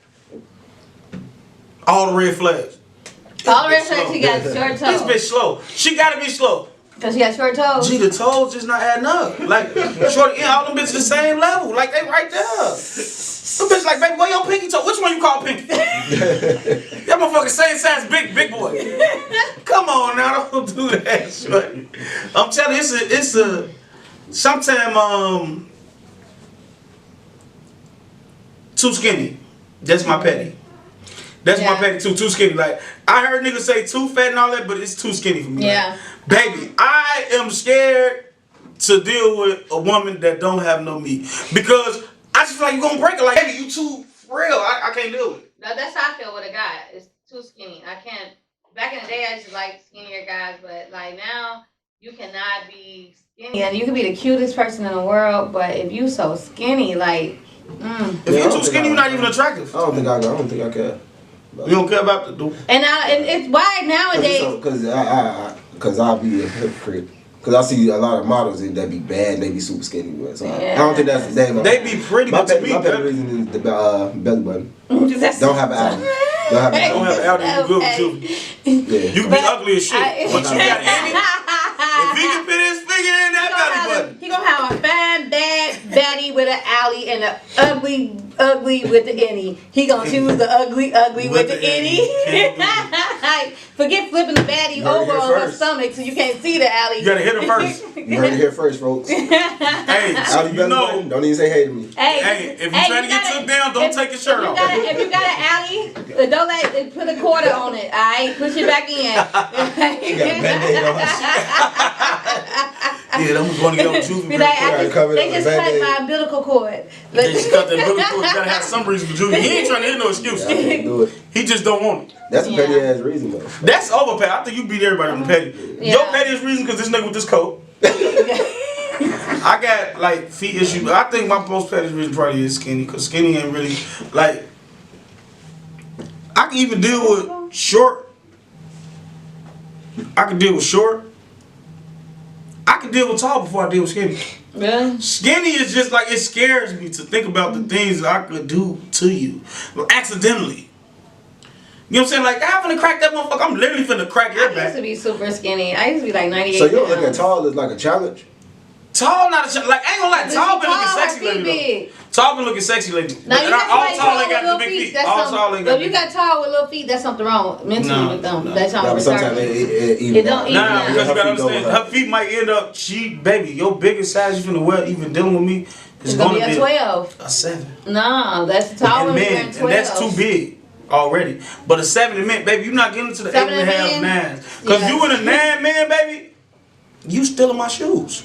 all the red flags. All the rest This of bitch she got slow. short This toes. bitch slow. She gotta be slow. Because she got short toes. Gee, the toes just not adding up. Like, short, all them bitches the same level. Like, they right there. Some bitch like, baby, where your pinky toe? Which one you call pinky? That motherfucker same size, big boy. Come on now, don't do that, shorty. I'm telling you, it's a sometimes too skinny. That's my petty. That's my Yeah. petty too skinny. Like, I heard niggas say too fat and all that, but it's too skinny for me. Yeah. Like, baby, I am scared to deal with a woman that don't have no meat. Because I just feel like you're gonna break it. Like, baby, you too frail. I can't deal with it. No, that's how I feel with a guy. It's too skinny. I can't. Back in the day, I used to like skinnier guys, but like now, you cannot be skinny. And you can be the cutest person in the world, but if you so skinny, like, If Yeah, I you're don't too think skinny, I- you're not even attractive. I don't think I care. You don't care about the. and it's why nowadays. Cause I'll be a hypocrite. Cause I see a lot of models that be bad, they be super skinny. So I don't think that's the name. They be pretty, My but to petty me, reason is the belly button. That's- Don't have an album. Don't have an don't album. have an album, you good with you. Yeah. You can be ugly as shit, I- but you got any. If he can fit his figure in that belly button. He gonna have a fine bag with an alley and an ugly with the innie. He gonna choose the ugly with the innie. Forget flipping the baddie over on her stomach so you can't see the alley. You gotta hit her first. You heard it here first, folks. Hey, so Alley you belly know. button, don't even say hey to me. Hey, if you're trying to get took down, don't take your shirt off. If you got an alley, don't put a quarter on it. Alright, push it back in. She got a Band-Aid on her. Yeah, I'm going to go choosing. Be like, Gotta cover it they up just with cut Band-Aid. my umbilical cord. They just cut that really cool. You gotta have some reason for Junior. He ain't trying to hear no excuse. I can't do it. He just don't want it. That's a petty ass reason though. That's overpay. I think you beat everybody on the petty. Yeah. Your pettiest reason because this nigga with this coat. I got like feet issues. I think my most pettiest reason probably is skinny because skinny ain't really like. I can even deal with short. I can deal with short. I can deal with tall before I deal with skinny. Really? Skinny is just like, it scares me to think about the things I could do to you accidentally. You know what I'm saying? Like, I'm finna crack that motherfucker. I'm literally finna crack your I used back. to be super skinny. I used to be like 98 So you don't look at pounds. tall as like a challenge? Tall, not a like, I ain't gonna lie, But tall she been looking tall, sexy her feet lately big. though. Tall been looking sexy lately. Now you But got all somebody tall tall ain't with got the little big feet. feet. That's All something. tall ain't But got if you big got tall with little feet, that's something wrong mentally No, with them. no. That's Yeah, how but sometimes retarded. it It don't even Nah, Yeah. because you gotta Her feet go understand, with her feet might end up, baby, your biggest size you finna wear, even dealing with me, It's is gonna gonna be be a 12. a 7. No, that's tall And when you're men, wearing and 12. that's too big already. But a 7 and men, baby, you're not getting to the 7 8 and a half, and 9s. Because Yeah. you in a 9 man, baby, you still in my shoes.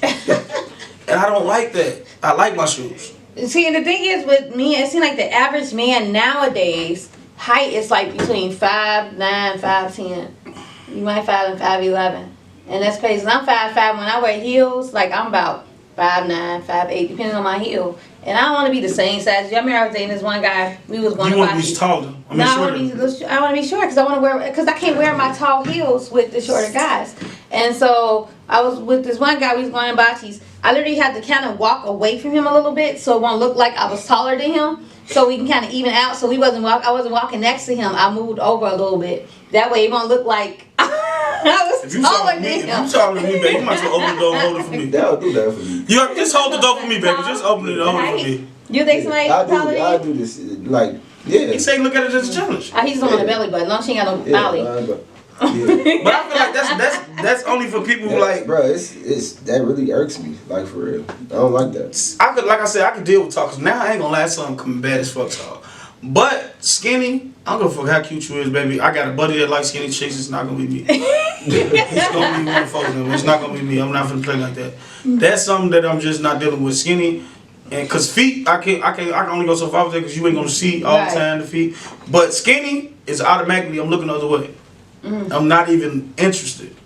And I don't like that. I like my shoes. See, and the thing is with me, it seems like the average man nowadays, height is like between 5'9", 5'10". You might 5 and 5'11". And that's crazy. I'm 5'5". When I wear heels, like I'm about 5'9", 5'8", depending on my heel. And I don't want to be the same size. I remember I was dating this one guy. We was going You to want to watch. be taller. I mean, No, shorter. I want to be short because I want to wear because I can't wear my tall heels with the shorter guys. And so I was with this one guy. We was going to Bocce's. I literally had to kind of walk away from him a little bit so it won't look like I was taller than him. So we can kind of even out. So I wasn't walking next to him. I moved over a little bit. That way it won't look like I was If you taller taller than than me, him. if you taller than me, baby, you might as well open the door and hold it for me. That'll do that for you. You just hold the door for me, baby. Just open it and hold it for me. You think somebody I taller than you? do this like yeah. He say, look at it as a challenge. He just don't want a belly button. No, she ain't got no Yeah, belly. but But I feel like that's only for people who like. bro, it's that really irks me, like for real. I don't like that. I could, like I said, I could deal with tall. Cause now I ain't gonna lie, something coming bad as fuck tall. But skinny, I don't give a fuck how cute you is, baby. I got a buddy that likes skinny chicks. It's not gonna be me. It's gonna be one of them. It's not gonna be me. I'm not gonna play like that. That's something that I'm just not dealing with. Skinny, and cause feet, I can only go so far with that because you ain't gonna see all Right. the time the feet. But skinny is automatically I'm looking the other way. I'm not even interested.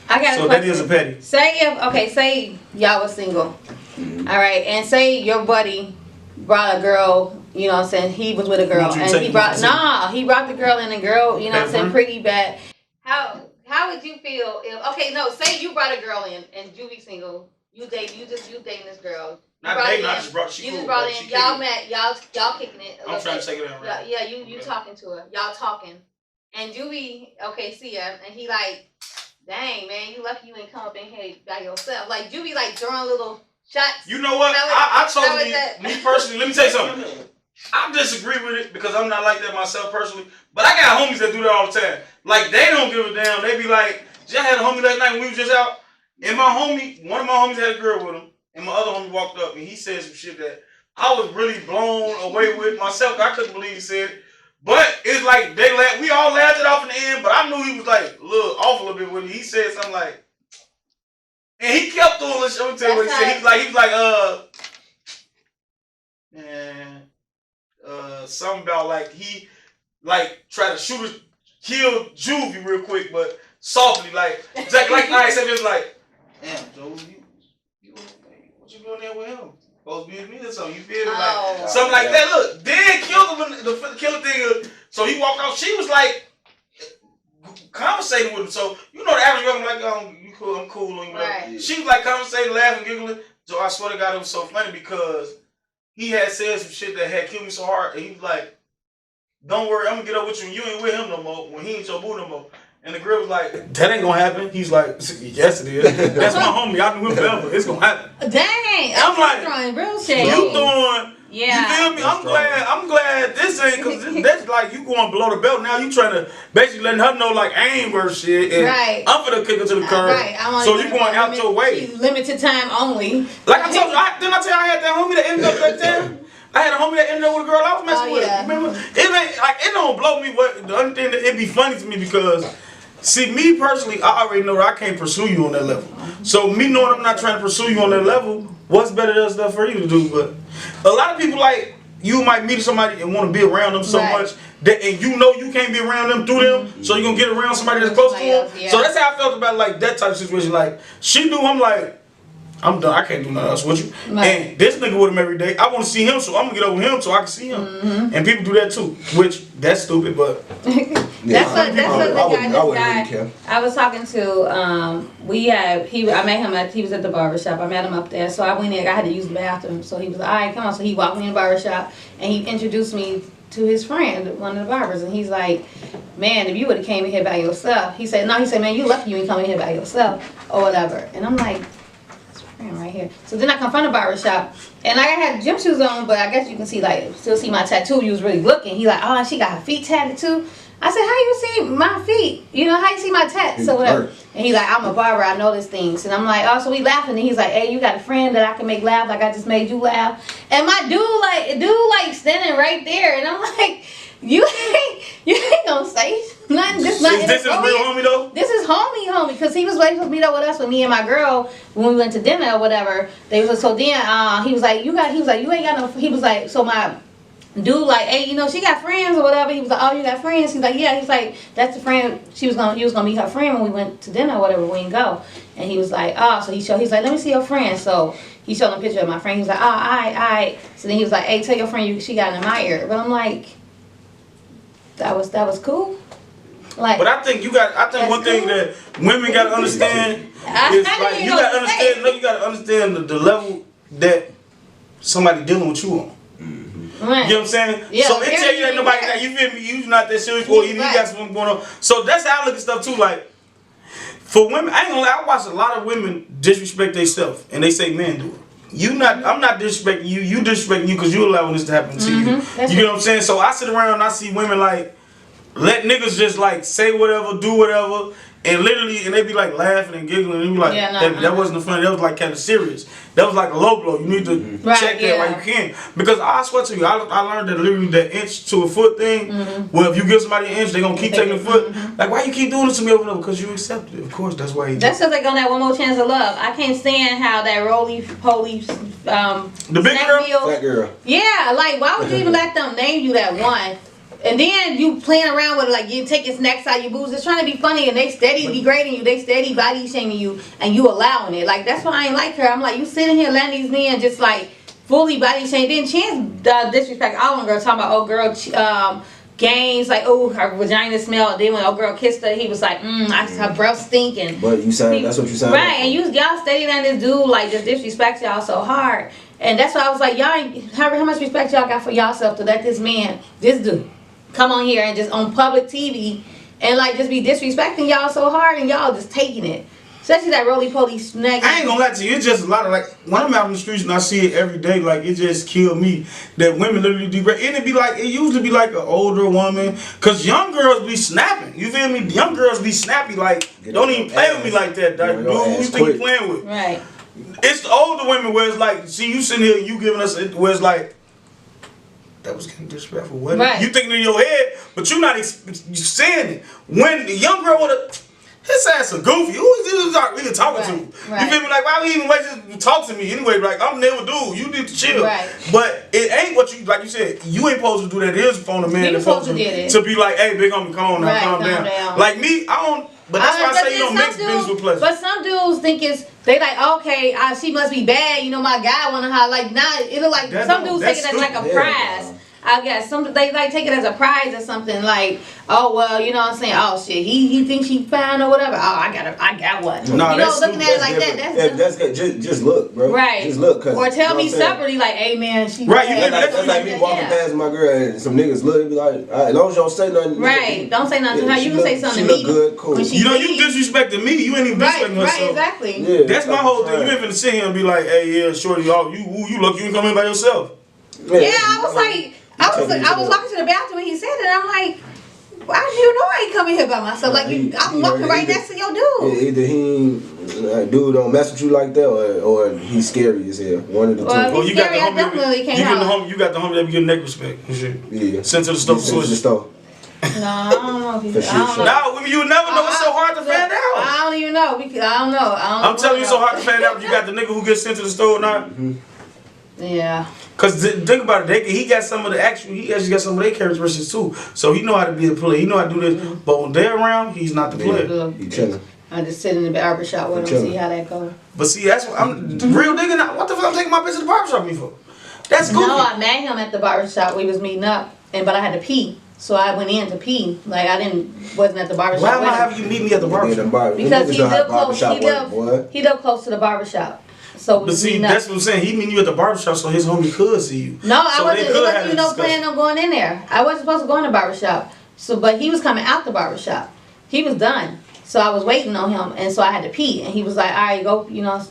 I got So a that question. is a petty. Say y'all was single. All right, and say your buddy brought a girl, you know what I'm saying, he was with a girl Want you to and take he him brought to the he brought the girl and the girl, you know what I'm saying, Mhm. pretty bad. How would you feel if say you brought a girl in and you be single, you dating this girl. Not brought dating, her I in, just brought she You cool, just brought like, in, she y'all kicking met, y'all kicking it. a I'm little trying bit. to take it out right. Yeah, you talking to her. Y'all talking. And Juby, see ya, and he like, dang man, you lucky you ain't come up in here by yourself. Like Juby like throwing little shots. You know what? That was- I that was totally, that. me personally, let me tell you something. I disagree with it because I'm not like that myself personally. But I got homies that do that all the time. Like, they don't give a damn. They be like, just had a homie last night when we was just out. And one of my homies had a girl with him. And my other homie walked up and he said some shit that I was really blown away with myself. I couldn't believe he said it. But it's like, we all laughed it off in the end. But I knew he was like a little off a little bit with it. He said something like, and he kept doing this. I'm gonna tell you what he said. He was like, something about like he like tried to kill Juvie real quick, but softly, like I said, just like, damn, Joe, what you doing there with him? Supposed to be with me or something? You feel me? Like something like that. Look, then killed him. The killer thing. So he walked off. She was like conversating with him. So you know the average girl, like, oh, you cool, I'm cool, or whatever. Right. She was like conversating, laughing, giggling. So I swear to God, it was so funny because he had said some shit that had killed me so hard, and he was like, don't worry, I'm gonna get up with you and you ain't with him no more when he ain't your boo no more. And the girl was like, that ain't gonna happen. He's like, yes it is. That's my homie. I knew him forever. It's gonna happen. Dang. I'm like, throwing real shade. you throwing. Yeah. You feel me? I'm glad this ain't, because that's like you going below the belt. Now you trying to basically letting her know like I ain't worth shit. And Right. I'm finna kick her to the curb. Right. So you going out your way. Limited time only. Like I told you, didn't I tell you I had that homie that ended up that time? I had a homie that ended up with a girl I was messing with. Yeah. Remember? It ain't like it don't blow me. What the only thing that it be funny to me because. See, me personally, I already know that I can't pursue you on that level. So me knowing I'm not trying to pursue you on that level, what's better than stuff for you to do? But a lot of people like you might meet somebody and want to be around them so much that and you know you can't be around them through them, so you're gonna get around somebody that's close to them. Yeah. So that's how I felt about like that type of situation. Like she knew I'm like, I'm done. I can't do nothing else with you. Right. And this nigga with him every day. I want to see him, so I'm gonna get over him so I can see him. And people do that too, which that's stupid, but That's what the guy. I was talking to. I met him he was at the barbershop. I met him up there, so I went in. I had to use the bathroom, so he was like, "All right, come on." So he walked me in the barbershop and he introduced me to his friend, one of the barbers, and he's like, "Man, if you would have came in here by yourself," he said, "Man, you lucky you ain't coming in here by yourself or whatever." And I'm like, right here. So then I confront the barbershop and I had gym shoes on, but I guess you can see still see my tattoo. You was really looking. He like, "Oh, she got her feet tatted too." I said, "How you see my feet? You know, how you see my tat?" So whatever. And he like, "I'm a barber. I notice things." And I'm like, "Oh," so we laughing. And he's like, "Hey, you got a friend that I can make laugh like I just made you laugh?" And my dude standing right there, and I'm like, You ain't gonna say nothing. This not is this his real homie though? This is homie, because he was supposed to meet up with us with me and my girl when we went to dinner or whatever. He was like, you ain't got no. He was like, so my dude like, hey, she got friends or whatever. He was like, oh, you got friends? He's like, yeah. He's like, that's the friend. He was gonna meet her friend when we went to dinner or whatever. We didn't go, and he was like, oh, so he's like, let me see your friend. So he showed him a picture of my friend. He was like, oh, all right. So then he was like, hey, tell your friend she got an admirer. But I'm like, that was cool. Like, but I think one thing that women gotta understand is like you gotta understand the level that somebody dealing with you on. Right. You know what I'm saying? Yeah, so it tell you that nobody that you feel me, you not that serious or either you got something going on. So that's how I look at stuff too. Like for women, I ain't gonna lie, I watch a lot of women disrespect themselves and they say men do it. I'm not disrespecting you. You disrespecting you because you allowing this to happen to you. You know what I'm saying? So I sit around and I see women like let niggas just like say whatever, do whatever, and literally, and they be like laughing and giggling, and you be like, that wasn't funny. That was like kind of serious. That was like a low blow. You need to check that while you can, because I swear to you, I learned that literally the inch to a foot thing. Well, if you give somebody an inch, they gonna keep taking a foot. Like, why you keep doing this to me over and over? Because you accepted it. Of course, that's why. That's because they on that one more chance of love. I can't stand how that roly-poly the big girl, fat girl. Yeah, like why would you even let them name you that one? And then you playing around with it, like you take your snacks out your boobs. It's trying to be funny, and they steady degrading you. They steady body shaming you, and you allowing it. Like that's why I ain't like her. I'm like, you sitting here letting these men just like fully body shame. Then Chance disrespect all them girls talking about old girl games, like her vagina smell. Then when old girl kissed her, he was like, her breath stinking. But you sound that's what you sound right, and y'all steady letting this dude like just disrespect y'all so hard. And that's why I was like, y'all ain't how much respect y'all got for yourself to let this dude come on here and just on public TV and like just be disrespecting y'all so hard and y'all just taking it. Especially that roly-poly snack. I ain't gonna lie to you, it's just a lot of like, when I'm out in the streets and I see it every day, like it just killed me that women literally degrade. And it usually be like an older woman, cause young girls be snapping. You feel me? Young girls be snappy, like, don't even play with me like that. Dude, who you think you playing with? Right. It's the older women where it's like, see you sitting here, you giving us, where it's like, that was getting disrespectful. Right. You thinking in your head, but you're not you saying it. When the young girl his ass a goofy. Who is this really talking to? Right. You feel me? Like, why would he even wait to talk to me anyway? Like, I'm never dude. You need to chill. Right. But it ain't what you, like you said, you ain't supposed to do that. It is phone a man that's supposed to be like, hey, big homie, come on now, calm down. Like me, I don't. But that's why I say you don't mix business with pleasure. But some dudes think they like, okay, she must be bad. My guy wanna her. Like, nah, it'll like, some dudes take it as like a prize. I guess they like take it as a prize or something. Like, oh well, you know what I'm saying? Oh shit, he thinks he fine or whatever. Oh, I got one. Nah, you know, looking at it like different. that. That's good. Just look, bro. Right. Just look, cause or tell you know me what I'm saying? separately, like, hey man, she Right, bad. That's like me walking past my girl and some niggas look and be like, all right, as long as you don't say nothing. Right. Don't say nothing to her. You can say something to she me. look good, cool. When she You know, you leaves. disrespecting me. You ain't even disrespecting her. Right, So exactly. Yeah, that's my whole thing. You ain't finna sit here and be like, hey, yeah, shorty, you look, you can come in by yourself. Yeah, I was like, I was walking to the bathroom and he said it. And I'm like, why do you know I ain't coming here by myself? Like, I'm walking right next to your dude. Yeah, either dude don't mess with you like that, or he's scary as hell. One of the two. Well, he's scary, I definitely can't help. You got the homie that be giving neck respect and shit. Yeah. Sent to the store. Sent to the store. No, I don't know if he's. For I don't sure. know. No, you never know. It's so hard to find out. I don't even know because I don't know. I'm telling you, it's so hard to find out if you got the nigga who gets sent to the store or not. Yeah. Cause think about it, he got some of the he actually got some of their characteristics too. So he know how to be a player. He know how to do this. But when they're around, he's not the player. He chilling. I just sit in the barbershop with him, see how that goes. But see, that's what I'm real nigga. Now, what the fuck I'm taking my bitch to the barbershop me for? That's goofy. No, I met him at the barbershop. We was meeting up, but I had to pee. So I went in to pee. Like wasn't at the barbershop. Why am I having you meet me at the barbershop? Because he lived close. He lived close to the barbershop. So but see, that's what I'm saying. He meet you at the barbershop so his homie could see you. No, so I wasn't even planning on going in there. I wasn't supposed to go in the barbershop. So, but he was coming out the barbershop. He was done. So I was waiting on him, and so I had to pee. And he was like, "All right, go,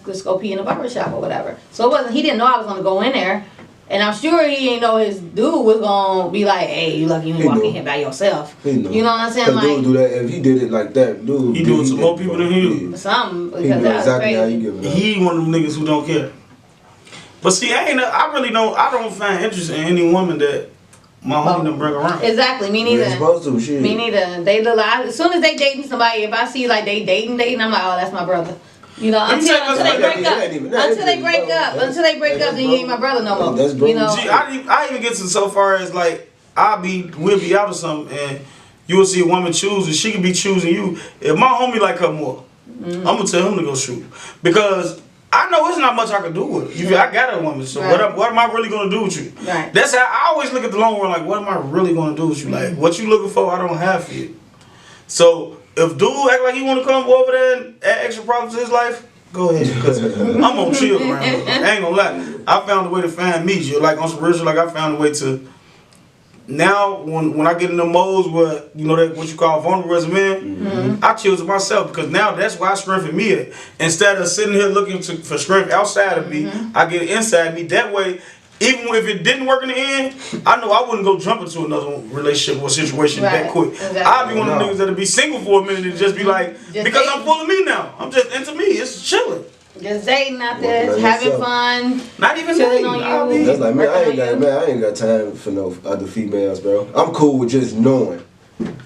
let's go pee in the barbershop or whatever." So he didn't know I was gonna go in there. And I'm sure he didn't know his dude was gonna be like, "Hey, you lucky you walking here by yourself." You know what I'm saying? Like, dude do that. If he did it like that, dude, he doing some more people than you. Something because he knows that's exactly crazy. how you give it up. He one of them niggas who don't care. But see, I don't find interest in any woman that my homie done bring around. Exactly, me neither. You're supposed to, shit. Me neither. They look like, as soon as they dating somebody, if I see like they dating, I'm like, oh, that's my brother. You know, until they break up. Until they break up, then he ain't my brother no more. That's you know. See, I even get to so far as like we'll be out or something, and you will see a woman choose, and she could be choosing you. If my homie like her more, I'm gonna tell him to go shoot because I know it's not much I can do with her. I got a woman, so what am I really gonna do with you? Right. That's how I always look at the long run. Like, what am I really gonna do with you? Like, what you looking for? I don't have for you. So if dude act like he want to come over there and add extra problems to his life, go ahead. Because I'm gonna chill around her. I ain't gonna lie. I found a way to find me. Like on some real shit, like I found a way to. Now when I get in the modes where that what you call vulnerable as a man, I choose myself because now that's why I strengthen me at. Instead of sitting here looking for strength outside of me, I get it inside me. That way, even if it didn't work in the end, I know I wouldn't go jump into another relationship or situation that quick. Exactly. I'd be one of the niggas that'll be single for a minute and just be like, because I'm full of me now. I'm just into me. It's chilling. Just dating out there, having fun. Not even chilling dating. on you. That's like, man, I ain't got time for no other females, bro. I'm cool with just knowing.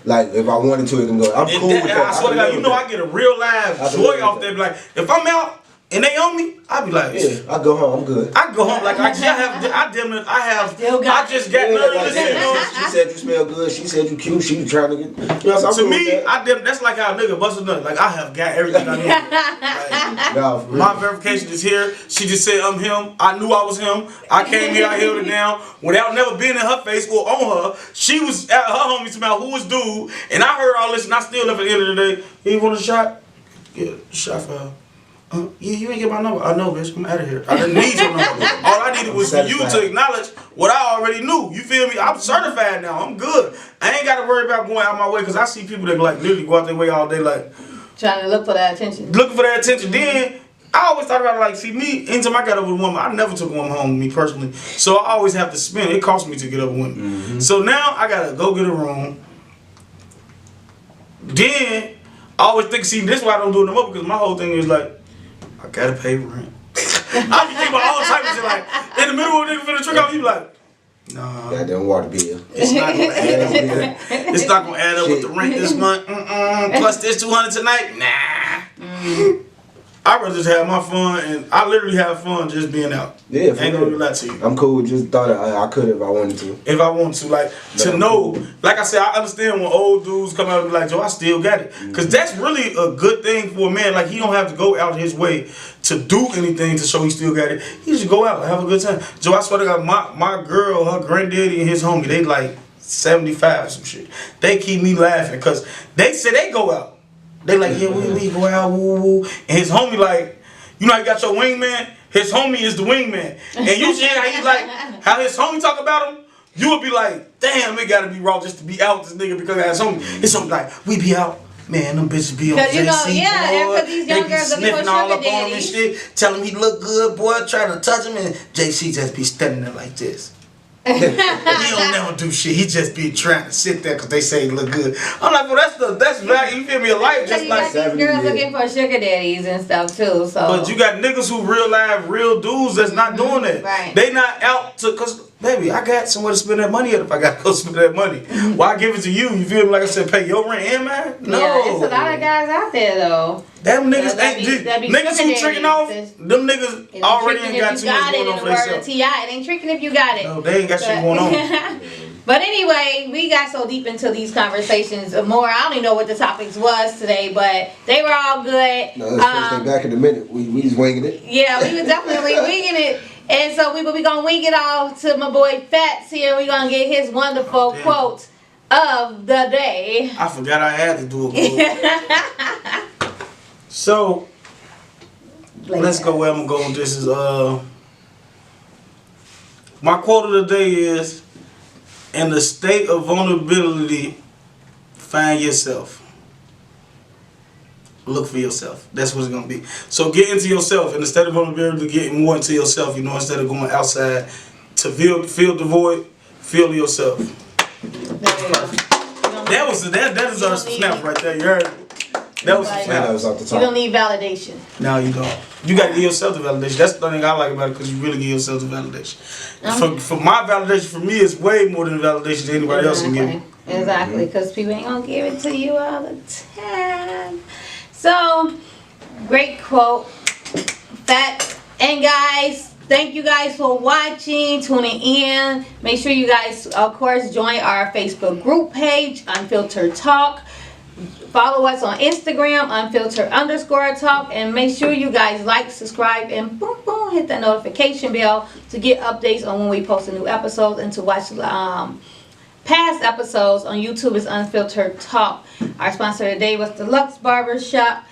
Like, if I wanted to, it can go. I'm cool with that. I swear to God, I get a real live joy off that. Like, if I'm out and they on me, I be like, yeah, I go home, I'm good. I go home like I just got none of this. She said you smell good. She said you cute. She was trying to get. To me, that's like how a nigga bust a nut. Like I have got everything I need. Like, my verification is here. She just said I'm him. I knew I was him. I came here. I held it down without never being in her face or on her. She was at her homies about who was dude, and I heard all this, and I still left at the end of the day. You want a shot? Yeah, shot for her. Yeah, you ain't get my number. I know, bitch. I'm out of here. I didn't need your number. All I needed was for you to acknowledge what I already knew. You feel me? I'm certified now. I'm good. I ain't got to worry about going out my way because I see people that like literally go out their way all day like trying to look for that attention. Looking for that attention. Then I always thought about it like, see me, anytime I got up with a woman, I never took a woman home with me personally. So I always have to spend. It costs me to get up with women. Mm-hmm. So now I got to go get a room. Then I always think, see, this is why I don't do it no more because my whole thing is like, I gotta pay rent. I be thinking about all types of shit. Like in the middle of a nigga finna trick out, you be like, nah. Goddamn water bill. It's not gonna add up. It's not gonna add up with the rent this month. Plus this $200 tonight. Nah. I'd rather just have my fun, and I literally have fun just being out. Yeah, ain't gonna lie to you. I'm cool. Just thought I could if I wanted to. If I want to, like, to know, like I said, I understand when old dudes come out and be like, Joe, I still got it. Because that's really a good thing for a man. Like, he don't have to go out his way to do anything to show he still got it. He just go out and have a good time. Joe, I swear to God, my girl, her granddaddy and his homie, they like 75 or some shit. They keep me laughing because they say they go out. They like, yeah, we go out, woo, woo. And his homie like, you know how you got your wingman? His homie is the wingman. And you see how he like, how his homie talk about him? You would be like, damn, it gotta be raw just to be out with this nigga because of his homie. His homie like, we be out. Man, them bitches be on JC, you know, yeah, boy. because these young They be girls looking for sniffing all sugar up on him and daddies. shit. Tell him he look good, boy. Trying to touch him. And JC just be standing there like this. He don't never do shit. He just be trying to sit there because they say he look good. I'm like, well, that's value. You feel me? A life Because just you like. got these girls looking for sugar daddies and stuff too. So, But you got niggas who real life, real dudes that's not doing that. Right. They not out to, cause baby, I got somewhere to spend that money at if I gotta go spend that money. Why give it to you? You feel me? Like I said, pay your rent and mine? No. yeah, it's a lot of guys out there though. Them niggas That ain't be niggas sugar who tricking daddies. off. Them niggas It ain't already tricking ain't got if too you much got it, going in on the for word of themselves. T.I. It ain't tricking if you got it. No, they ain't got shit going on. But anyway, we got so deep into these conversations more. I don't even know what the topics was today, but they were all good. No, let's stay back in a minute. We just winging it. Yeah, we were definitely winging it. And so we gonna wing it off to my boy Fats here. We gonna get his wonderful Damn. quote of the day. I forgot I had to do a quote. So let's go where I'm going. This is my quote of the day is, in the state of vulnerability, find yourself. Look for yourself. That's what it's gonna be. So get into yourself. In the state of vulnerability, get more into yourself, you know, instead of going outside to fill the void, fill yourself. That deserves some snaps right there. You heard it. That was some That snaps. was off the You top. don't need validation. No, you don't. You gotta give yourself the validation. That's the thing I like about it, because you really give yourself the validation. For my validation, for me, it's way more than validation than anybody else can give me. Exactly, because people ain't gonna give it to you all the time. So, great quote. Facts. And guys, thank you guys for watching, tuning in. Make sure you guys, of course, join our Facebook group page, Unfiltered Talk. Follow us on Instagram, Unfiltered_talk, and make sure you guys like, subscribe, and boom, boom, hit that notification bell to get updates on when we post a new episode and to watch past episodes on YouTube. Is Unfiltered Talk. Our sponsor today was the Lux Barber Shop.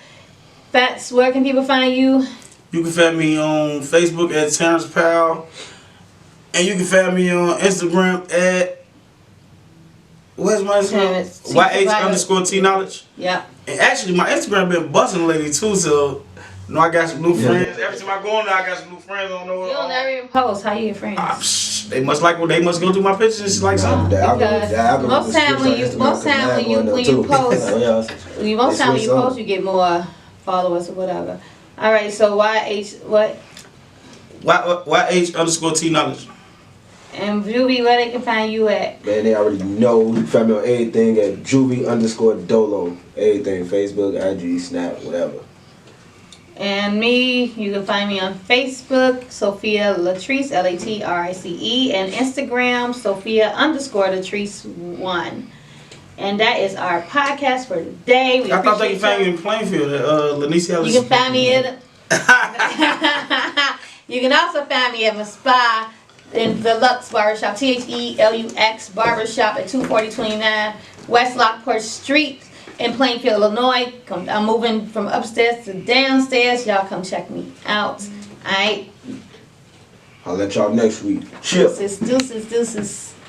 Fats, where can people find you? You can find me on Facebook at Terrence Powell, and you can find me on Instagram at, where's my Instagram? YH_T knowledge. Yep. And actually, my Instagram been busting lately too, so you know I got some new friends. Every time I go on there, I got some new friends. I don't know. You don't never even post. How you get friends? They must like what they must go through my pictures. It's like something. Because most time when you post, you get more followers or whatever. All right, so YH what? YH_T knowledge. And Juvie, where they can find you at? Man, they already know. You can find me on everything at Juvie_Dolo. Everything, Facebook, IG, Snap, whatever. And me, you can find me on Facebook, Sophia Latrice, Latrice, and Instagram, Sophia_Latrice1. And that is our podcast for today. I thought they could find you in Plainfield, Lynesi Alex You can find me at. You can also find me at my spa in the Lux Barbershop, THELUX Barbershop at 24029 West Lockport Street in Plainfield, Illinois. I'm moving from upstairs to downstairs. Y'all come check me out. Alright. I'll let y'all next week. Chill. Deuces.